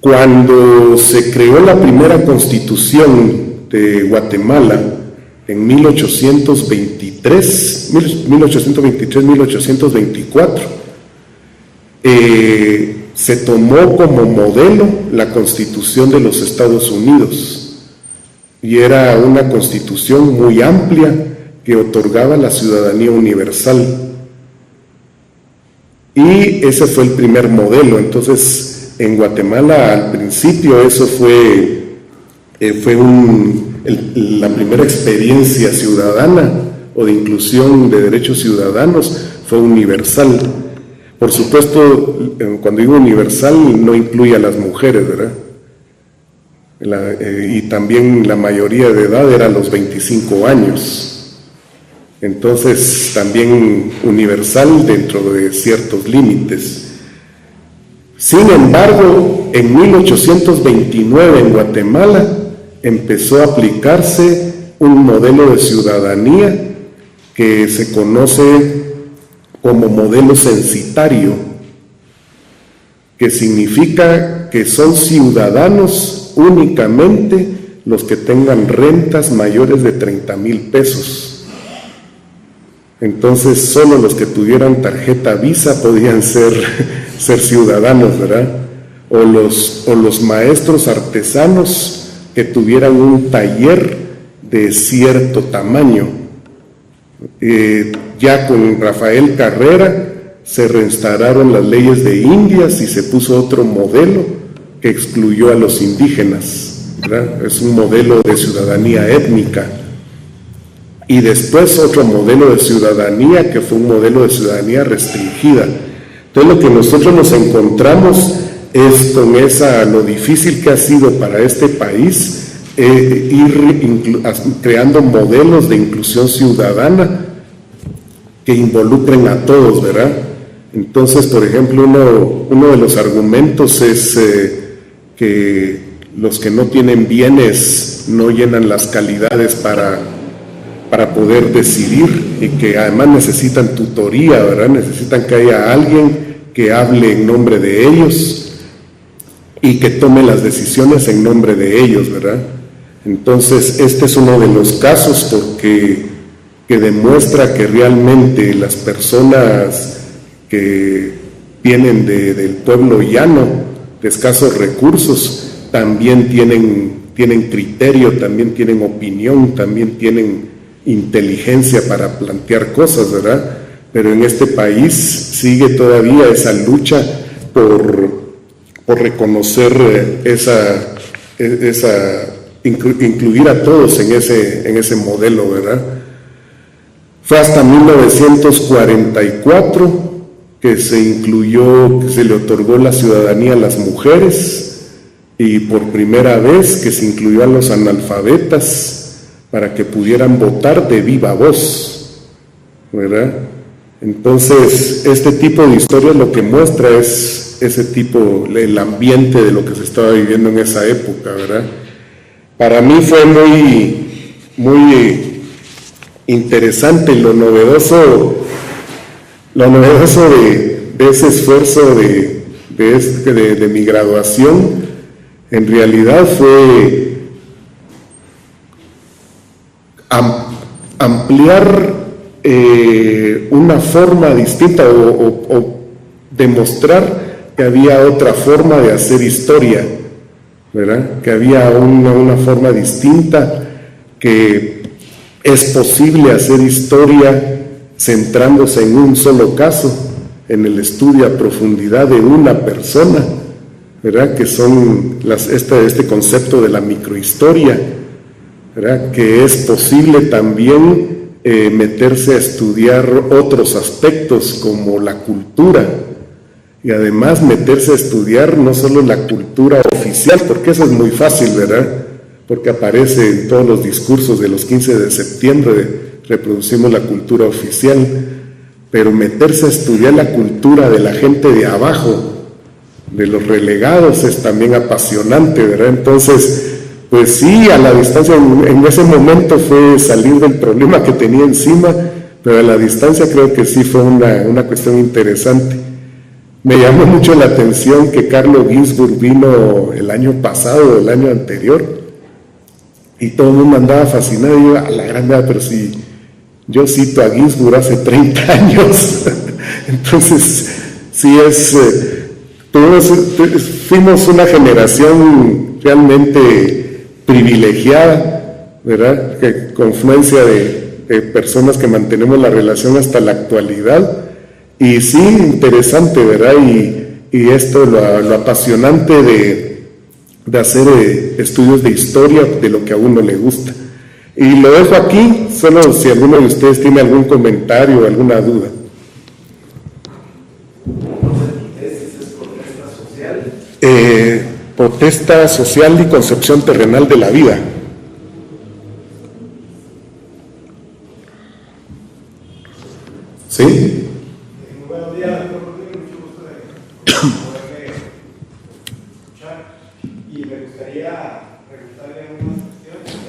Cuando se creó la primera constitución de Guatemala en 1823-1824, se tomó como modelo la Constitución de los Estados Unidos, y era una constitución muy amplia que otorgaba la ciudadanía universal, y ese fue el primer modelo. Entonces En Guatemala, al principio, eso fue la primera experiencia ciudadana o de inclusión de derechos ciudadanos, fue universal. Por supuesto, cuando digo universal, no incluye a las mujeres, ¿verdad? Y también la mayoría de edad era a los 25 años. Entonces, también universal dentro de ciertos límites. Sin embargo, en 1829 en Guatemala empezó a aplicarse un modelo de ciudadanía que se conoce como modelo censitario, que significa que son ciudadanos únicamente los que tengan rentas mayores de 30,000 pesos. Entonces, solo los que tuvieran tarjeta Visa podían ser ciudadanos, ¿verdad? O los maestros artesanos que tuvieran un taller de cierto tamaño. Ya con Rafael Carrera se reinstauraron las leyes de Indias y se puso otro modelo que excluyó a los indígenas, ¿verdad? Es un modelo de ciudadanía étnica. Y después otro modelo de ciudadanía que fue un modelo de ciudadanía restringida. Entonces lo que nosotros nos encontramos es con lo difícil que ha sido para este país ir creando modelos de inclusión ciudadana que involucren a todos, ¿verdad? Entonces, por ejemplo, uno de los argumentos es que los que no tienen bienes no llenan las calidades para poder decidir, y que además necesitan tutoría, ¿verdad? Necesitan que haya alguien que hable en nombre de ellos y que tome las decisiones en nombre de ellos, ¿verdad? Entonces, este es uno de los casos que demuestra que realmente las personas que vienen del pueblo llano, de escasos recursos, también tienen criterio, también tienen opinión, también tienen inteligencia para plantear cosas, ¿verdad? Pero en este país sigue todavía esa lucha por reconocer incluir a todos en ese modelo, ¿verdad? Fue hasta 1944 que se le otorgó la ciudadanía a las mujeres, y por primera vez que se incluyó a los analfabetas para que pudieran votar de viva voz, ¿verdad? Entonces, este tipo de historias lo que muestra es el ambiente de lo que se estaba viviendo en esa época, ¿verdad? Para mí fue muy, muy interesante lo novedoso de ese esfuerzo de mi graduación. En realidad fue ampliar una forma distinta o demostrar que había otra forma de hacer historia, ¿verdad? Que había una forma distinta, que es posible hacer historia centrándose en un solo caso, en el estudio a profundidad de una persona, ¿verdad? Que son este concepto de la microhistoria, ¿verdad? Que es posible también meterse a estudiar otros aspectos como la cultura, y además meterse a estudiar no solo la cultura oficial, porque eso es muy fácil, ¿verdad? Porque aparece en todos los discursos de los 15 de septiembre, reproducimos la cultura oficial, pero meterse a estudiar la cultura de la gente de abajo, de los relegados, es también apasionante, ¿verdad? Entonces, pues sí, a la distancia, en ese momento fue salir del problema que tenía encima, pero a la distancia creo que sí fue una cuestión interesante. Me llamó mucho la atención que Carlo Ginzburg vino el año pasado, el año anterior, y todo el mundo andaba fascinado, y yo, a la gran edad, pero si yo cito a Ginzburg hace 30 años, entonces sí fuimos una generación realmente privilegiada, ¿verdad? Que confluencia de personas que mantenemos la relación hasta la actualidad, y sí, interesante, ¿verdad? y esto lo apasionante de hacer estudios de historia de lo que a uno le gusta. Y lo dejo aquí, solo si alguno de ustedes tiene algún comentario o alguna duda. Protesta social y concepción terrenal de la vida. ¿Sí? Buenos días, doctor. Mucho gusto de poderme escuchar. Y me gustaría preguntarle algunas cuestiones.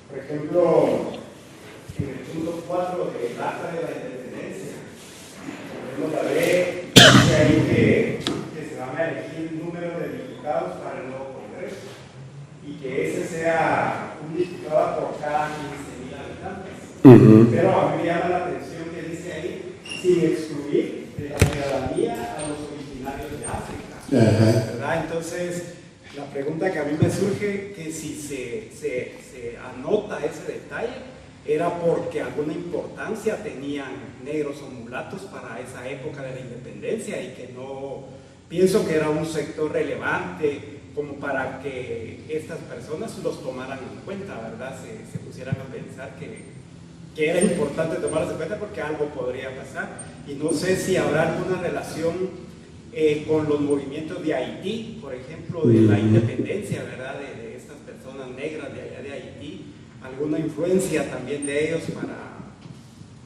Por ejemplo, en el punto 4 del Acta de la Independencia, podemos ver que ahí que se van a elegir un número de diputados para el nuevo Congreso y que ese sea un diputado por cada 15.000 habitantes. Pero a mí me llama la atención que dice ahí, sin excluir de la ciudadanía a los originarios de África, ¿verdad? Entonces, la pregunta que a mí me surge, que si se anota ese detalle, era porque alguna importancia tenían negros o mulatos para esa época de la independencia y que no, pienso que era un sector relevante como para que estas personas los tomaran en cuenta, ¿verdad? Se pusieran a pensar que era importante tomarlos en cuenta porque algo podría pasar. Y no sé si habrá alguna relación con los movimientos de Haití, por ejemplo, de la independencia, ¿verdad? De estas personas negras de allá de Haití, alguna influencia también de ellos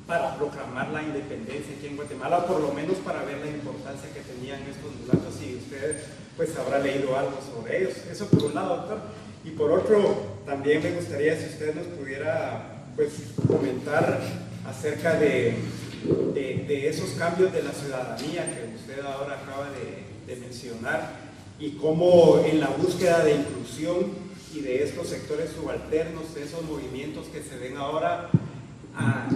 para proclamar la independencia aquí en Guatemala, o por lo menos para ver la importancia que tenían estos mulatos, y usted pues habrá leído algo sobre ellos. Eso por un lado, doctor. Y por otro, también me gustaría si usted nos pudiera pues comentar acerca de esos cambios de la ciudadanía que usted ahora acaba de mencionar, y cómo en la búsqueda de inclusión y de estos sectores subalternos, de esos movimientos que se ven ahora,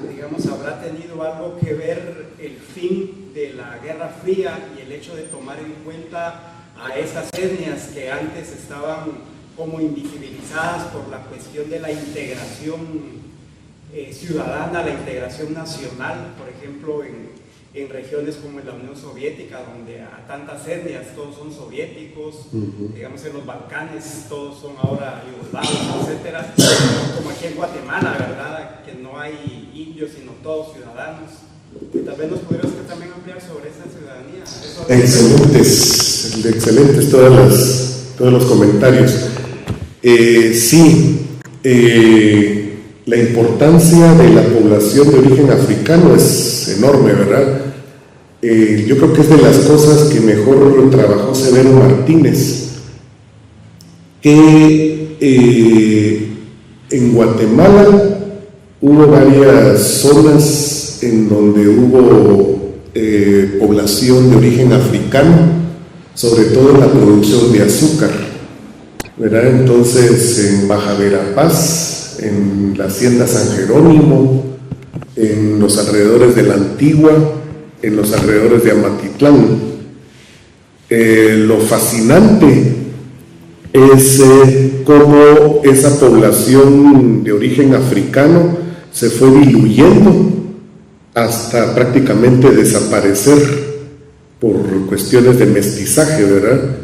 digamos, habrá tenido algo que ver el fin de la Guerra Fría y el hecho de tomar en cuenta a esas etnias que antes estaban como invisibilizadas por la cuestión de la integración ciudadana, la integración nacional, por ejemplo, en regiones como en la Unión Soviética, donde a tantas etnias todos son soviéticos, digamos en los Balcanes todos son ahora yugoslavos, etcétera, como aquí en Guatemala, ¿verdad? Que no hay indios, sino todos ciudadanos. Y tal vez nos pudiera usted también ampliar sobre esa ciudadanía. Excelentes todos los comentarios. La importancia de la población de origen africano es enorme, ¿verdad? Yo creo que es de las cosas que mejor trabajó Severo Martínez, que en Guatemala hubo varias zonas en donde hubo población de origen africano, sobre todo en la producción de azúcar, ¿verdad? Entonces en Baja Verapaz, en la hacienda San Jerónimo, en los alrededores de la Antigua, en los alrededores de Amatitlán. Lo fascinante es cómo esa población de origen africano se fue diluyendo hasta prácticamente desaparecer por cuestiones de mestizaje, ¿verdad?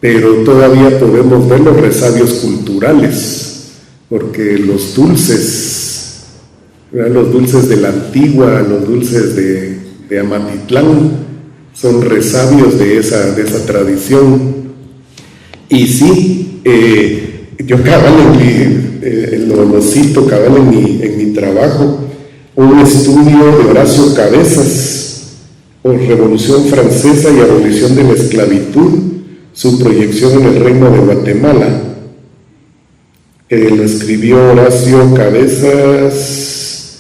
Pero todavía podemos ver los resabios culturales, porque los dulces, ¿verdad? Los dulces de la Antigua, los dulces de Amatitlán, son resabios de esa tradición. Y sí, yo cabal lo cito cabal en mi trabajo, un estudio de Horacio Cabezas por Revolución Francesa y Abolición de la Esclavitud, su proyección en el Reino de Guatemala. Lo escribió Horacio Cabezas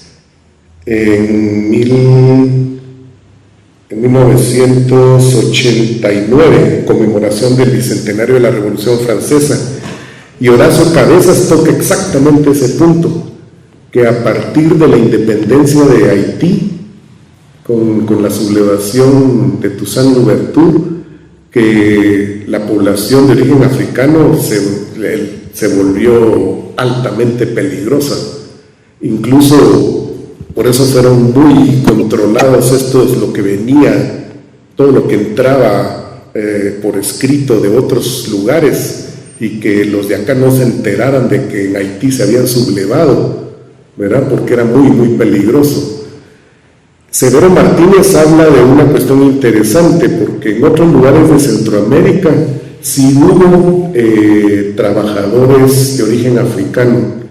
en 1989, conmemoración del bicentenario de la Revolución Francesa. Y Horacio Cabezas toca exactamente ese punto, que a partir de la independencia de Haití, con la sublevación de Toussaint Louverture, que la población de origen africano se volvió altamente peligrosa. Incluso Por eso fueron muy controlados estos, lo que venía, todo lo que entraba por escrito de otros lugares, y que los de acá no se enteraran de que en Haití se habían sublevado, ¿verdad? Porque era muy, muy peligroso. Severo Martínez habla de una cuestión interesante, porque en otros lugares de Centroamérica sí hubo trabajadores de origen africano,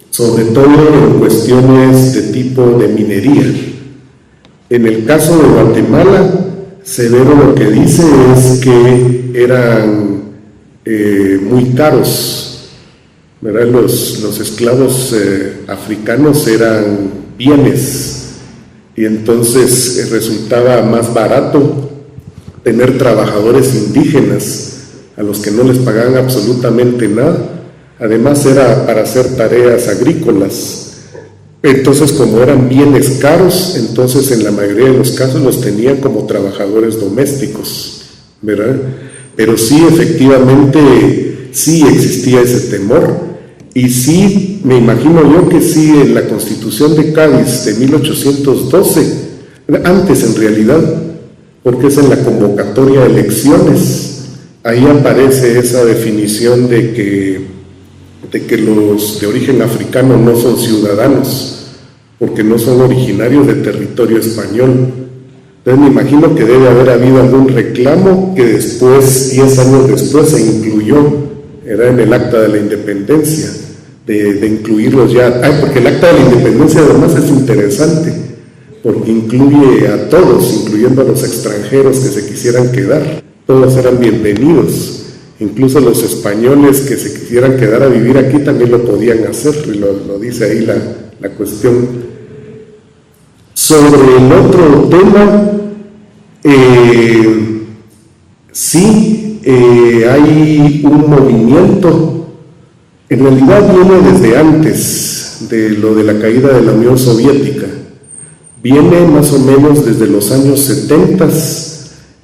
sobre todo en cuestiones de tipo de minería. En el caso de Guatemala, Severo lo que dice es que eran muy caros, ¿verdad? Los esclavos africanos eran bienes, y entonces resultaba más barato tener trabajadores indígenas a los que no les pagaban absolutamente nada. Además era para hacer tareas agrícolas. Entonces, como eran bienes caros, entonces en la mayoría de los casos los tenían como trabajadores domésticos, ¿verdad? Pero sí, efectivamente, sí existía ese temor, y sí, me imagino yo que sí, en la Constitución de Cádiz de 1812, antes en realidad, porque es en la convocatoria de elecciones, ahí aparece esa definición de que los de origen africano no son ciudadanos, porque no son originarios de territorio español. Entonces me imagino que debe haber habido algún reclamo que después, 10 años después, se incluyó, era en el Acta de la Independencia, de incluirlos ya. Porque el Acta de la Independencia además es interesante, porque incluye a todos, incluyendo a los extranjeros que se quisieran quedar. Todos eran bienvenidos. Incluso los españoles que se quisieran quedar a vivir aquí también lo podían hacer, y lo dice ahí la cuestión. Sobre el otro tema, sí, hay un movimiento, en realidad viene desde antes de lo de la caída de la Unión Soviética, viene más o menos desde los años 70,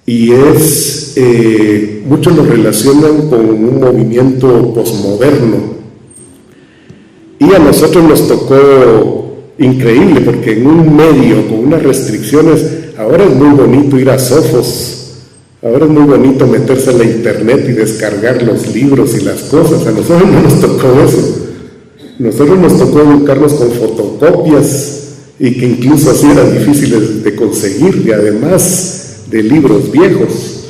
y muchos lo relacionan con un movimiento posmoderno, y a nosotros nos tocó increíble, porque en un medio con unas restricciones, ahora es muy bonito ir a Sofos, ahora es muy bonito meterse en la internet y descargar los libros y las cosas. A nosotros no nos tocó eso, nosotros nos tocó educarnos con fotocopias, y que incluso así eran difíciles de conseguir, y además de libros viejos,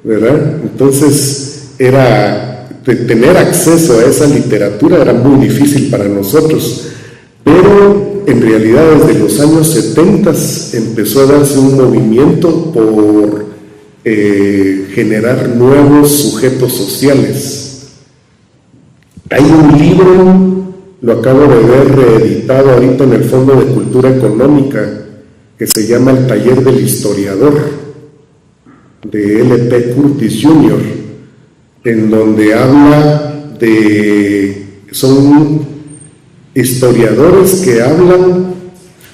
¿verdad? Entonces tener acceso a esa literatura era muy difícil para nosotros, pero en realidad desde los años 70 empezó a darse un movimiento por generar nuevos sujetos sociales. Hay un libro, lo acabo de ver reeditado ahorita en el Fondo de Cultura Económica, que se llama El Taller del Historiador, de L.P. Curtis Jr., en donde habla son historiadores que hablan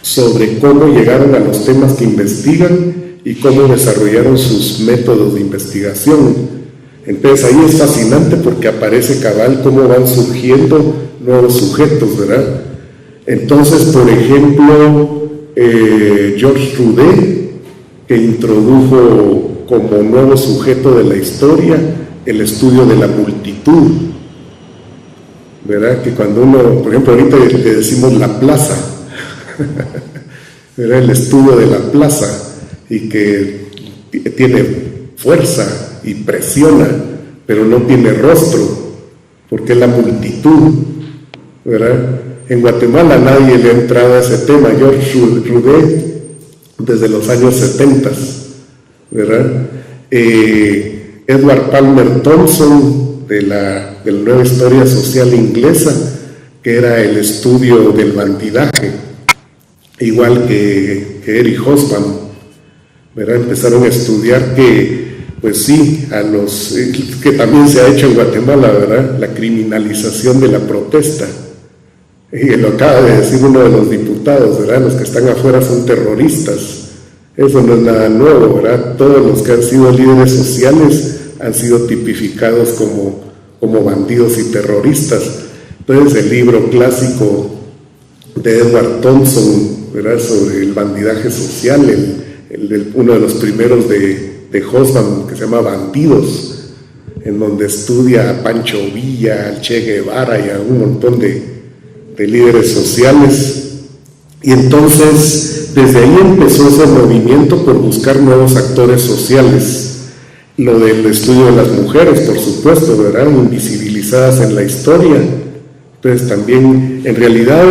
sobre cómo llegaron a los temas que investigan y cómo desarrollaron sus métodos de investigación. Entonces ahí es fascinante, porque aparece cabal cómo van surgiendo nuevos sujetos, ¿verdad? Entonces, por ejemplo, Georges Roudet, que introdujo como nuevo sujeto de la historia el estudio de la multitud, ¿verdad? Que cuando uno, por ejemplo, ahorita le decimos la plaza, ¿verdad? El estudio de la plaza, y que tiene fuerza y presiona, pero no tiene rostro, porque es la multitud, ¿verdad? En Guatemala nadie le ha entrado a ese tema. Georges Roudet, desde los años 70, ¿verdad? Edward Palmer Thompson, de la Nueva Historia Social Inglesa, que era el estudio del bandidaje, igual que Eric Hobsbawm, ¿verdad? Empezaron a estudiar que, pues sí, que también se ha hecho en Guatemala, ¿verdad? La criminalización de la protesta. Y lo acaba de decir uno de los diputados, ¿verdad? Los que están afuera son terroristas. Eso no es nada nuevo, ¿verdad? Todos los que han sido líderes sociales han sido tipificados como bandidos y terroristas. Entonces el libro clásico de Edward Thompson, ¿verdad?, sobre el bandidaje social, uno de los primeros de Hobsbawm, que se llama Bandidos, en donde estudia a Pancho Villa, al Che Guevara y a un montón de líderes sociales. Y entonces desde ahí empezó ese movimiento por buscar nuevos actores sociales. Lo del estudio de las mujeres, por supuesto, ¿verdad?, invisibilizadas en la historia. Entonces también, en realidad,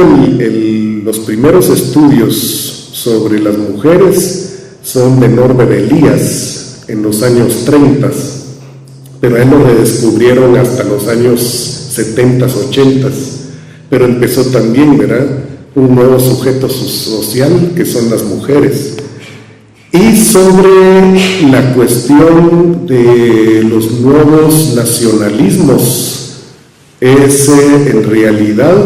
los primeros estudios sobre las mujeres son de Norbert Elias en los años 30, pero a él lo redescubrieron hasta los años 70, 80, pero empezó también, ¿verdad?, un nuevo sujeto social que son las mujeres. Y sobre la cuestión de los nuevos nacionalismos, es en realidad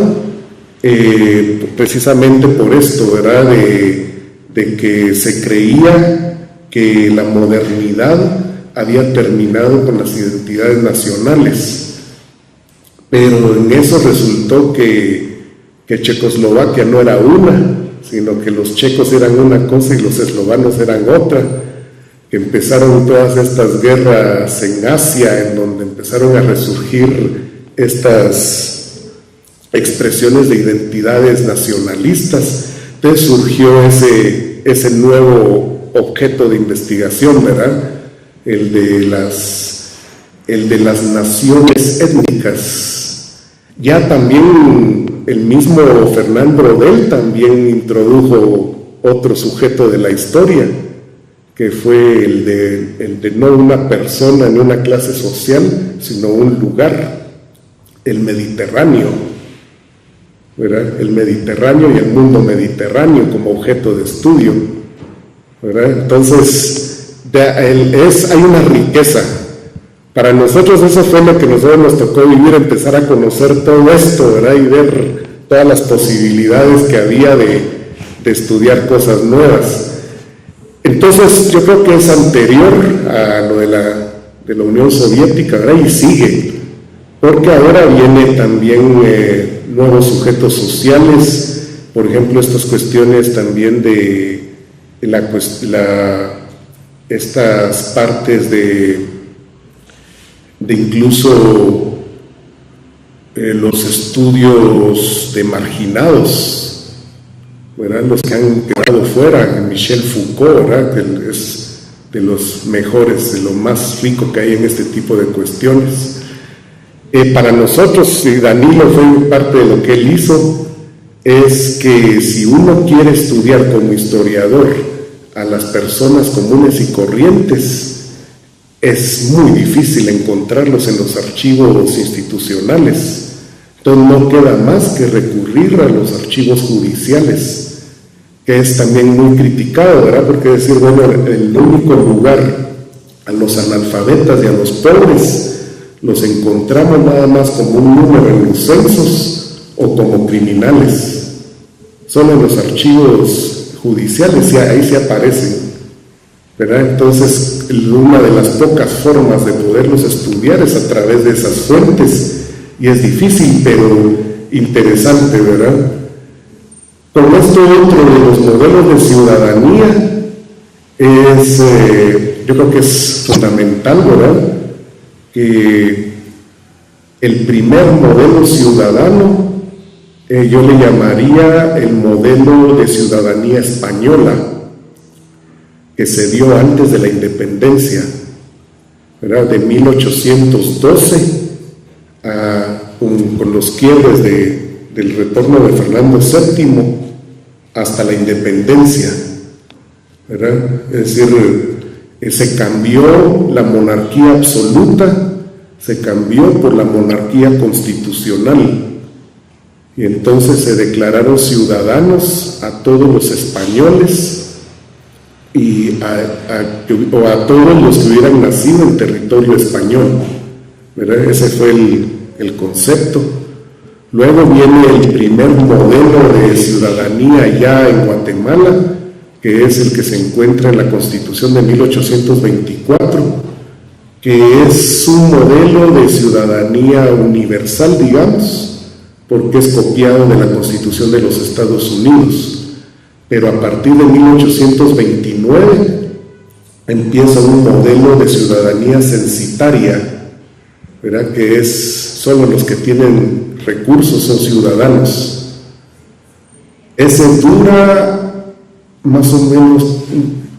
precisamente por esto, ¿verdad?, de que se creía que la modernidad había terminado con las identidades nacionales, pero en eso resultó que Checoslovaquia no era una, sino que los checos eran una cosa y los eslovanos eran otra, que empezaron todas estas guerras en Asia, en donde empezaron a resurgir estas expresiones de identidades nacionalistas. Entonces surgió ese nuevo objeto de investigación, ¿verdad?, el de las naciones étnicas. Ya también el mismo Fernand Braudel también introdujo otro sujeto de la historia, que fue el de no una persona ni una clase social, sino un lugar, el Mediterráneo, ¿verdad?, el Mediterráneo y el mundo mediterráneo como objeto de estudio, ¿verdad? Entonces hay una riqueza. Para nosotros eso fue lo que nosotros nos tocó vivir, empezar a conocer todo esto, ¿verdad?, y ver todas las posibilidades que había de estudiar cosas nuevas. Entonces yo creo que es anterior a lo de la Unión Soviética, ¿verdad?, y sigue, porque ahora vienen también nuevos sujetos sociales, por ejemplo, estas cuestiones también de estas partes de incluso los estudios de marginados, ¿verdad?, los que han quedado fuera. Michel Foucault, ¿verdad?, que es de los mejores, de lo más rico que hay en este tipo de cuestiones. Para nosotros, y Danilo fue parte de lo que él hizo, es que si uno quiere estudiar como historiador a las personas comunes y corrientes, es muy difícil encontrarlos en los archivos institucionales. Entonces no queda más que recurrir a los archivos judiciales, que es también muy criticado, ¿verdad?, porque decir, bueno, el único lugar a los analfabetas y a los pobres los encontramos nada más como un número en los censos o como criminales. Solo en los archivos judiciales, ahí se aparecen, ¿verdad? Entonces, una de las pocas formas de poderlos estudiar es a través de esas fuentes, y es difícil, pero interesante, ¿verdad? Con esto, otro de los modelos de ciudadanía yo creo que es fundamental, ¿verdad?, que el primer modelo ciudadano, yo le llamaría el modelo de ciudadanía española, que se dio antes de la independencia, ¿verdad?, de 1812, con los quiebres del retorno de Fernando VII hasta la independencia, ¿verdad? Es decir, se cambió la monarquía absoluta, se cambió por la monarquía constitucional, y entonces se declararon ciudadanos a todos los españoles y a todos los que hubieran nacido en territorio español, ¿verdad? Ese fue el concepto. Luego viene el primer modelo de ciudadanía ya en Guatemala, que es el que se encuentra en la Constitución de 1824, que es un modelo de ciudadanía universal, digamos, porque es copiado de la Constitución de los Estados Unidos. Pero a partir de 1829 empieza un modelo de ciudadanía censitaria, ¿verdad? Que es solo los que tienen recursos son ciudadanos. Ese dura más o menos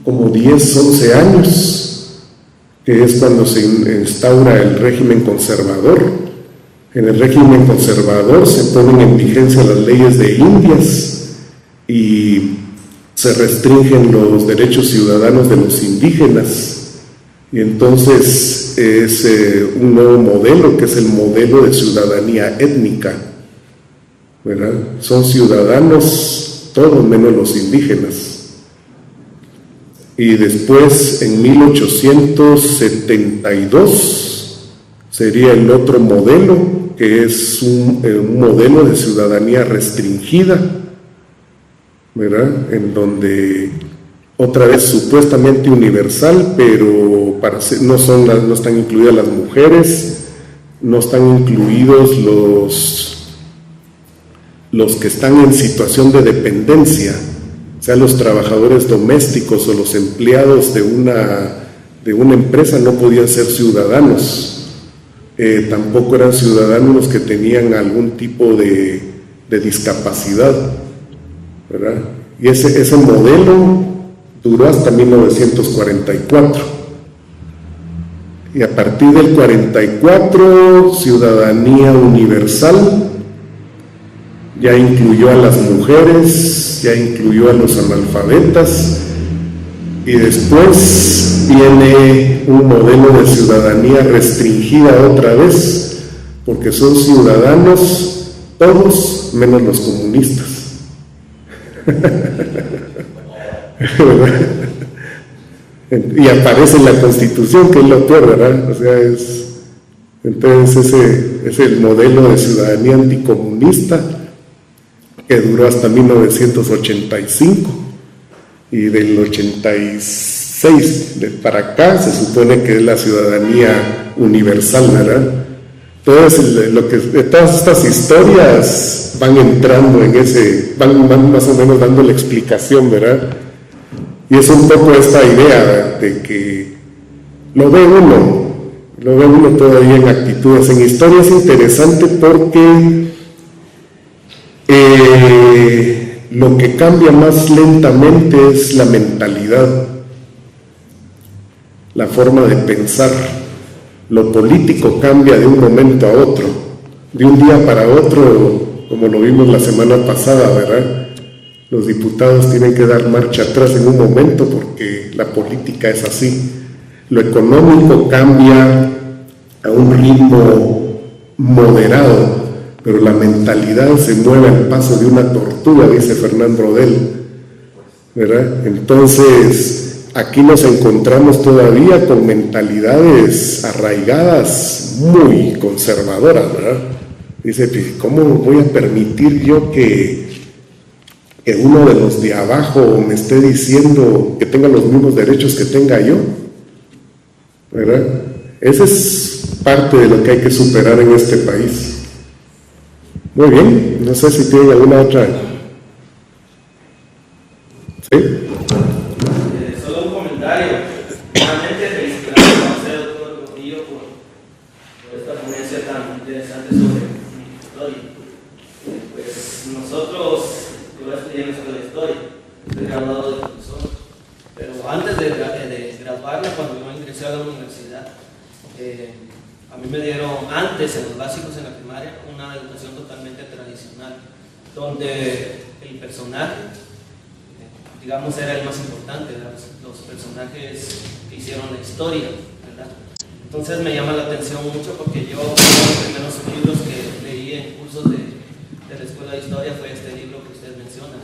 como 10, 11 años, que es cuando se instaura el régimen conservador. En el régimen conservador se ponen en vigencia las leyes de Indias y se restringen los derechos ciudadanos de los indígenas, y entonces es un nuevo modelo, que es el modelo de ciudadanía étnica, ¿verdad? Son ciudadanos todos menos los indígenas. Y después, en 1872, sería el otro modelo, que es un modelo de ciudadanía restringida, ¿verdad? En donde otra vez supuestamente universal, pero no están incluidas las mujeres, no están incluidos los que están en situación de dependencia, o sea, los trabajadores domésticos o los empleados de una empresa no podían ser ciudadanos. Tampoco eran ciudadanos los que tenían algún tipo de discapacidad, ¿verdad? Y ese modelo duró hasta 1944. Y a partir del 44, ciudadanía universal, ya incluyó a las mujeres, ya incluyó a los analfabetas, y después viene un modelo de ciudadanía restringida otra vez, porque son ciudadanos todos menos los comunistas. Y aparece en la Constitución, que es lo peor, ¿verdad? O sea, entonces ese es el modelo de ciudadanía anticomunista que duró hasta 1985, y del 86 para acá se supone que es la ciudadanía universal, ¿verdad? Entonces, todas estas historias van entrando en van más o menos dando la explicación, ¿verdad? Y es un poco esta idea de que lo ve uno todavía en actitudes. En historia es interesante porque lo que cambia más lentamente es la mentalidad, la forma de pensar. Lo político cambia de un momento a otro, de un día para otro, como lo vimos la semana pasada, ¿verdad? Los diputados tienen que dar marcha atrás en un momento porque la política es así. Lo económico cambia a un ritmo moderado, pero la mentalidad se mueve al paso de una tortuga, dice Fernand Braudel, ¿verdad? Entonces, aquí nos encontramos todavía con mentalidades arraigadas muy conservadoras, ¿verdad? Dice, ¿cómo voy a permitir yo que uno de los de abajo me esté diciendo que tenga los mismos derechos que tenga yo? ¿Verdad? Esa es parte de lo que hay que superar en este país. Muy bien, no sé si tienen alguna otra. ¿Sí? Solo un comentario. Realmente felicitar a usted, doctor Trujillo, por esta ponencia tan interesante sobre historia. Pues nosotros, yo estudié en la escuela de historia, estoy graduado de profesor, pero antes de graduarme, cuando yo ingresé a la universidad, a mí me dieron antes, en los básicos en la primaria, una educación totalmente tradicional, donde el personaje, digamos, era el más importante, los personajes que hicieron la historia, ¿verdad? Entonces me llama la atención mucho porque yo, uno de los primeros libros que leí en cursos de la escuela de historia fue este libro que usted menciona,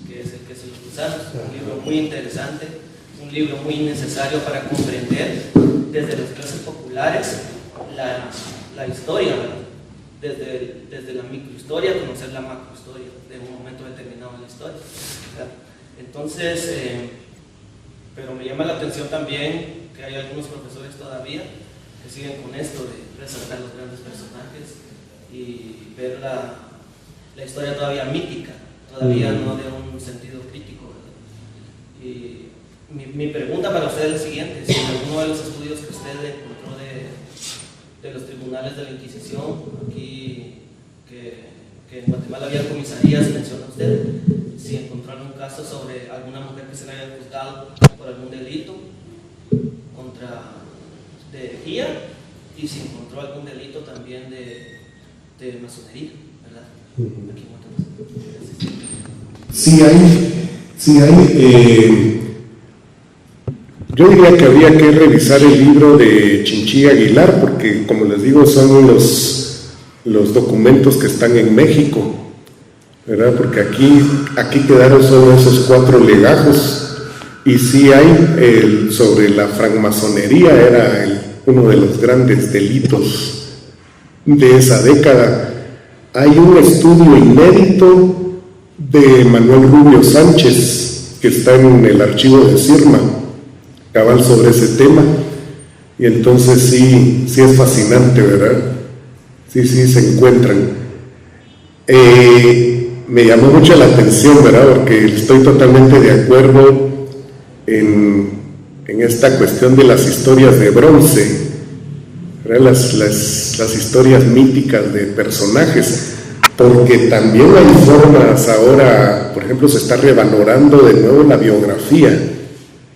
que es el que se los gusanos, un libro muy interesante, un libro muy necesario para comprender desde las clases populares la historia, ¿verdad? Desde la microhistoria, conocer la macrohistoria de un momento determinado en la historia, ¿verdad? Entonces, pero me llama la atención también que hay algunos profesores todavía que siguen con esto de resaltar los grandes personajes y ver la la historia todavía mítica, todavía no de un sentido crítico, ¿verdad? Y mi pregunta para usted es la siguiente: si en alguno de los estudios que usted encontró de los tribunales de la Inquisición, aquí que en Guatemala había comisarías, menciona usted, si encontró algún caso sobre alguna mujer que se le haya juzgado por algún delito de herejía, y si encontró algún delito también de masonería, ¿verdad? Aquí en Guatemala. Sí hay. Yo diría que habría que revisar el libro de Chinchilla Aguilar, porque, como les digo, son los documentos que están en México, ¿verdad? Porque aquí quedaron solo esos 4 legajos, y sí hay sobre la francmasonería, era uno de los grandes delitos de esa década. Hay un estudio inédito de Manuel Rubio Sánchez que está en el archivo de CIRMA, cabal sobre ese tema, y entonces sí es fascinante, ¿verdad? Sí se encuentran. Me llamó mucho la atención, ¿verdad? Porque estoy totalmente de acuerdo en esta cuestión de las historias de bronce, ¿verdad? Las historias míticas de personajes, porque también hay formas ahora, por ejemplo, se está revalorando de nuevo la biografía,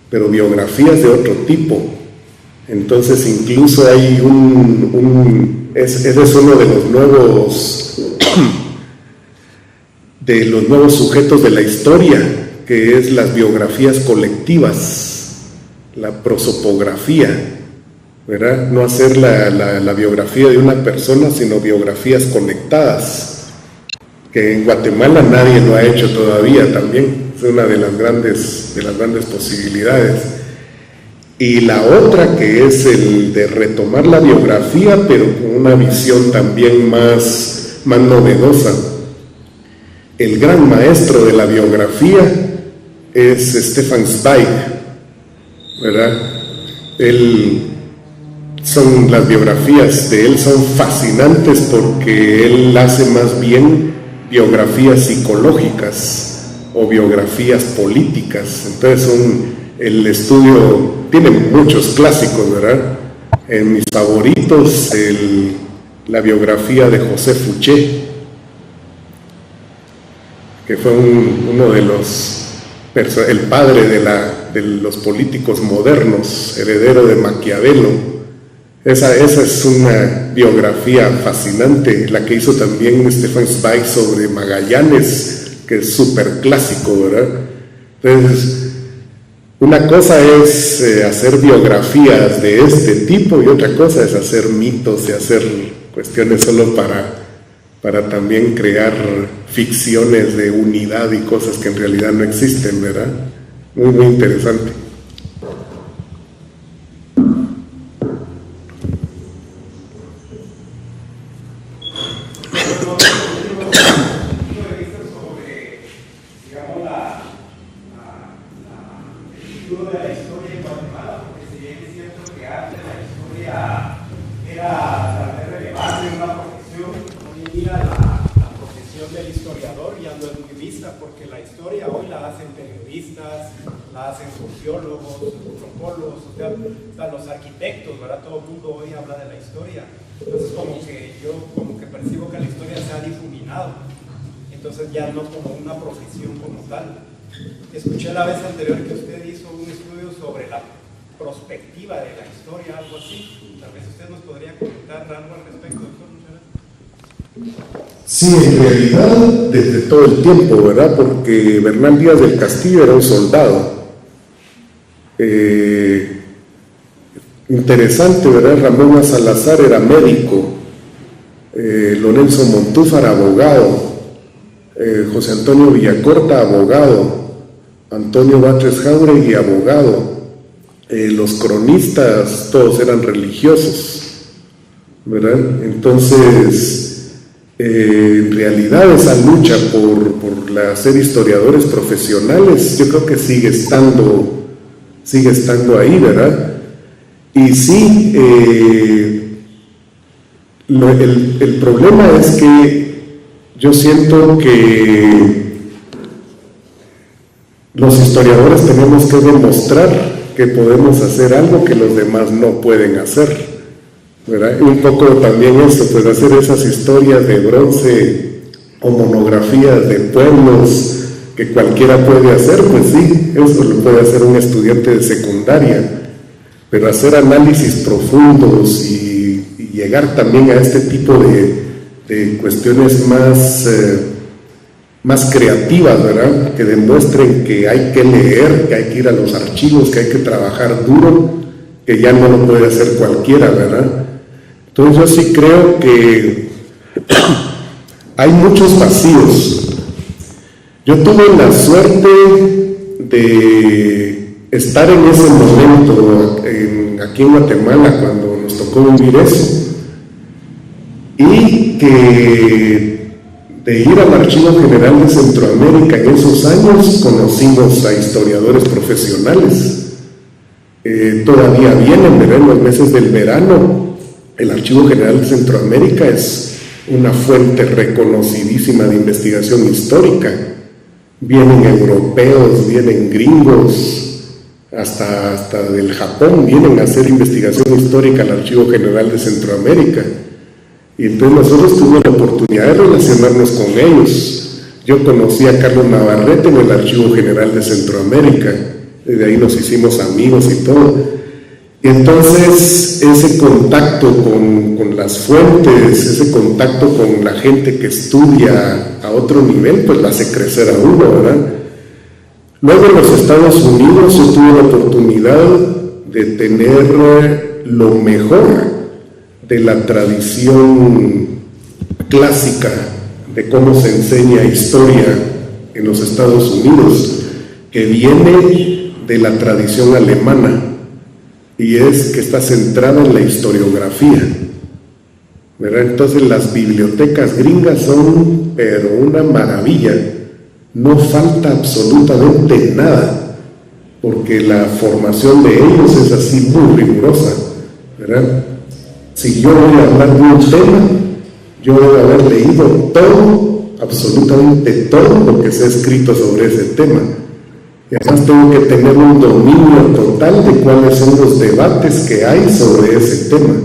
pero biografías de otro tipo. Entonces incluso hay ese es uno de los nuevos sujetos de la historia, que es las biografías colectivas, la prosopografía, ¿verdad? No hacer la biografía de una persona, sino biografías conectadas, que en Guatemala nadie lo ha hecho todavía también. Es una de las grandes posibilidades. Y la otra, que es el de retomar la biografía, pero con una visión también más novedosa. El gran maestro de la biografía es Stefan Zweig, ¿verdad? Las biografías de él son fascinantes porque él hace más bien biografías psicológicas o biografías políticas. Entonces el estudio tiene muchos clásicos, ¿verdad? En mis favoritos, la biografía de José Fouché, que fue uno de el padre de los políticos modernos, heredero de Maquiavelo. Esa es una biografía fascinante, la que hizo también Stefan Zweig sobre Magallanes, que es súper clásico, ¿verdad? Entonces, una cosa es hacer biografías de este tipo, y otra cosa es hacer mitos y hacer cuestiones solo para también crear ficciones de unidad y cosas que en realidad no existen, ¿verdad? Muy, muy interesante. Los arquitectos, ¿verdad? Todo el mundo hoy habla de la historia. Entonces como que percibo que la historia se ha difuminado, entonces ya no como una profesión como tal. Escuché la vez anterior que usted hizo un estudio sobre la prospectiva de la historia, algo así. Tal vez usted nos podría comentar algo al respecto, doctor. Sí, en realidad desde todo el tiempo, ¿verdad? Porque Bernal Díaz del Castillo era un soldado. Interesante, ¿verdad? Ramón Salazar era médico, Lorenzo Montúfar abogado, José Antonio Villacorta abogado, Antonio Batres Jauregui abogado, los cronistas todos eran religiosos, ¿verdad? Entonces, en realidad esa lucha por ser historiadores profesionales, yo creo que sigue estando ahí, ¿verdad? Y sí, el problema es que yo siento que los historiadores tenemos que demostrar que podemos hacer algo que los demás no pueden hacer, ¿verdad? Y un poco también eso, pues hacer esas historias de bronce o monografías de pueblos que cualquiera puede hacer, pues sí, eso lo puede hacer un estudiante de secundaria, pero hacer análisis profundos y llegar también a este tipo de cuestiones más creativas, ¿verdad? Que demuestren que hay que leer, que hay que ir a los archivos, que hay que trabajar duro, que ya no lo puede hacer cualquiera, ¿verdad? Entonces yo sí creo que hay muchos vacíos. Yo tuve la suerte de estar en ese momento aquí en Guatemala cuando nos tocó vivir eso, y que de ir al Archivo General de Centroamérica en esos años conocimos a historiadores profesionales. Todavía vienen, ¿verdad? En los meses del verano el Archivo General de Centroamérica es una fuente reconocidísima de investigación histórica. Vienen europeos, vienen gringos, hasta del Japón vienen a hacer investigación histórica al Archivo General de Centroamérica. Y entonces nosotros tuvimos la oportunidad de relacionarnos con ellos. Yo conocí a Carlos Navarrete en el Archivo General de Centroamérica, y de ahí nos hicimos amigos y todo. Y entonces ese contacto con las fuentes, ese contacto con la gente que estudia a otro nivel, pues la hace crecer a uno, ¿verdad? Luego en los Estados Unidos yo tuve la oportunidad de tener lo mejor de la tradición clásica de cómo se enseña historia en los Estados Unidos, que viene de la tradición alemana, y es que está centrada en la historiografía, ¿verdad? Entonces las bibliotecas gringas son, pero una maravilla, no falta absolutamente nada, porque la formación de ellos es así muy rigurosa, ¿verdad? Si yo voy a hablar de un tema, yo debo haber leído todo, absolutamente todo lo que se ha escrito sobre ese tema. Y además tengo que tener un dominio total de cuáles son los debates que hay sobre ese tema.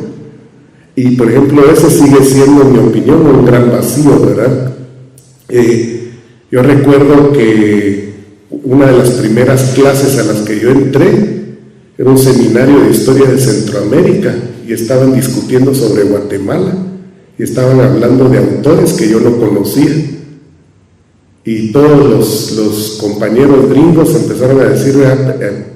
Y por ejemplo, ese sigue siendo, en mi opinión, un gran vacío, ¿verdad? Yo recuerdo que una de las primeras clases a las que yo entré era un seminario de historia de Centroamérica, y estaban discutiendo sobre Guatemala, y estaban hablando de autores que yo no conocía. Y todos los compañeros gringos empezaron a decir,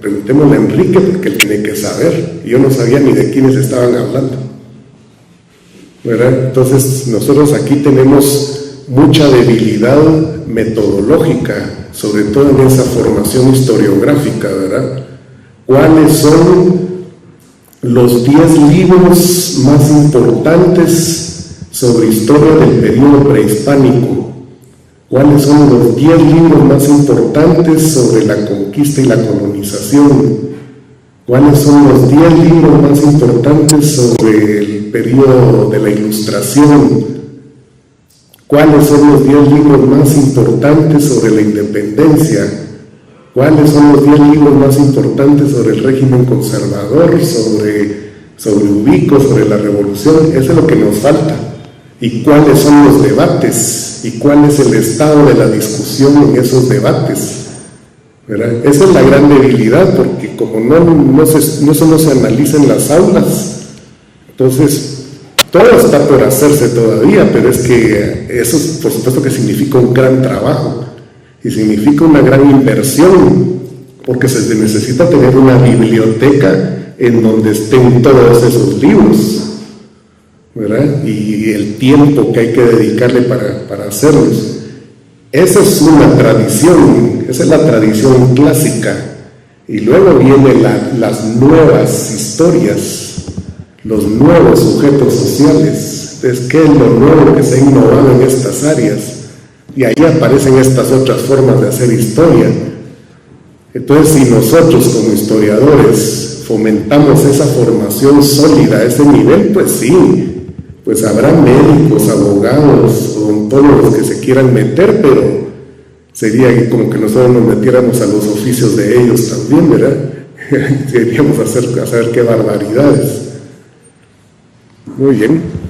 preguntémosle a Enrique porque él tiene que saber, y yo no sabía ni de quiénes estaban hablando, ¿verdad? Entonces nosotros aquí tenemos mucha debilidad metodológica, sobre todo en esa formación historiográfica, ¿verdad? ¿Cuáles son los 10 libros más importantes sobre historia del periodo prehispánico? ¿Cuáles son los 10 libros más importantes sobre la conquista y la colonización? ¿Cuáles son los 10 libros más importantes sobre el periodo de la Ilustración? ¿Cuáles son los 10 libros más importantes sobre la independencia? ¿Cuáles son los 10 libros más importantes sobre el régimen conservador, sobre Ubico, sobre la revolución? Eso es lo que nos falta. ¿Y cuáles son los debates? ¿Y cuál es el estado de la discusión en esos debates? ¿Verdad? Esa es la gran debilidad, porque como eso no se analiza en las aulas, entonces todo está por hacerse todavía, pero es que eso por supuesto que significa un gran trabajo y significa una gran inversión, porque se necesita tener una biblioteca en donde estén todos esos libros, ¿verdad? Y el tiempo que hay que dedicarle para hacerlos. Esa es una tradición, esa es la tradición clásica. Y luego vienen las nuevas historias, los nuevos sujetos sociales. Entonces, ¿qué es lo nuevo que se ha innovado en estas áreas? Y ahí aparecen estas otras formas de hacer historia. Entonces, si nosotros como historiadores fomentamos esa formación sólida a ese nivel, pues sí, pues habrá médicos, abogados, odontólogos que se quieran meter, pero sería como que nosotros nos metiéramos a los oficios de ellos también, ¿verdad? Deberíamos hacer qué barbaridades. Muy bien.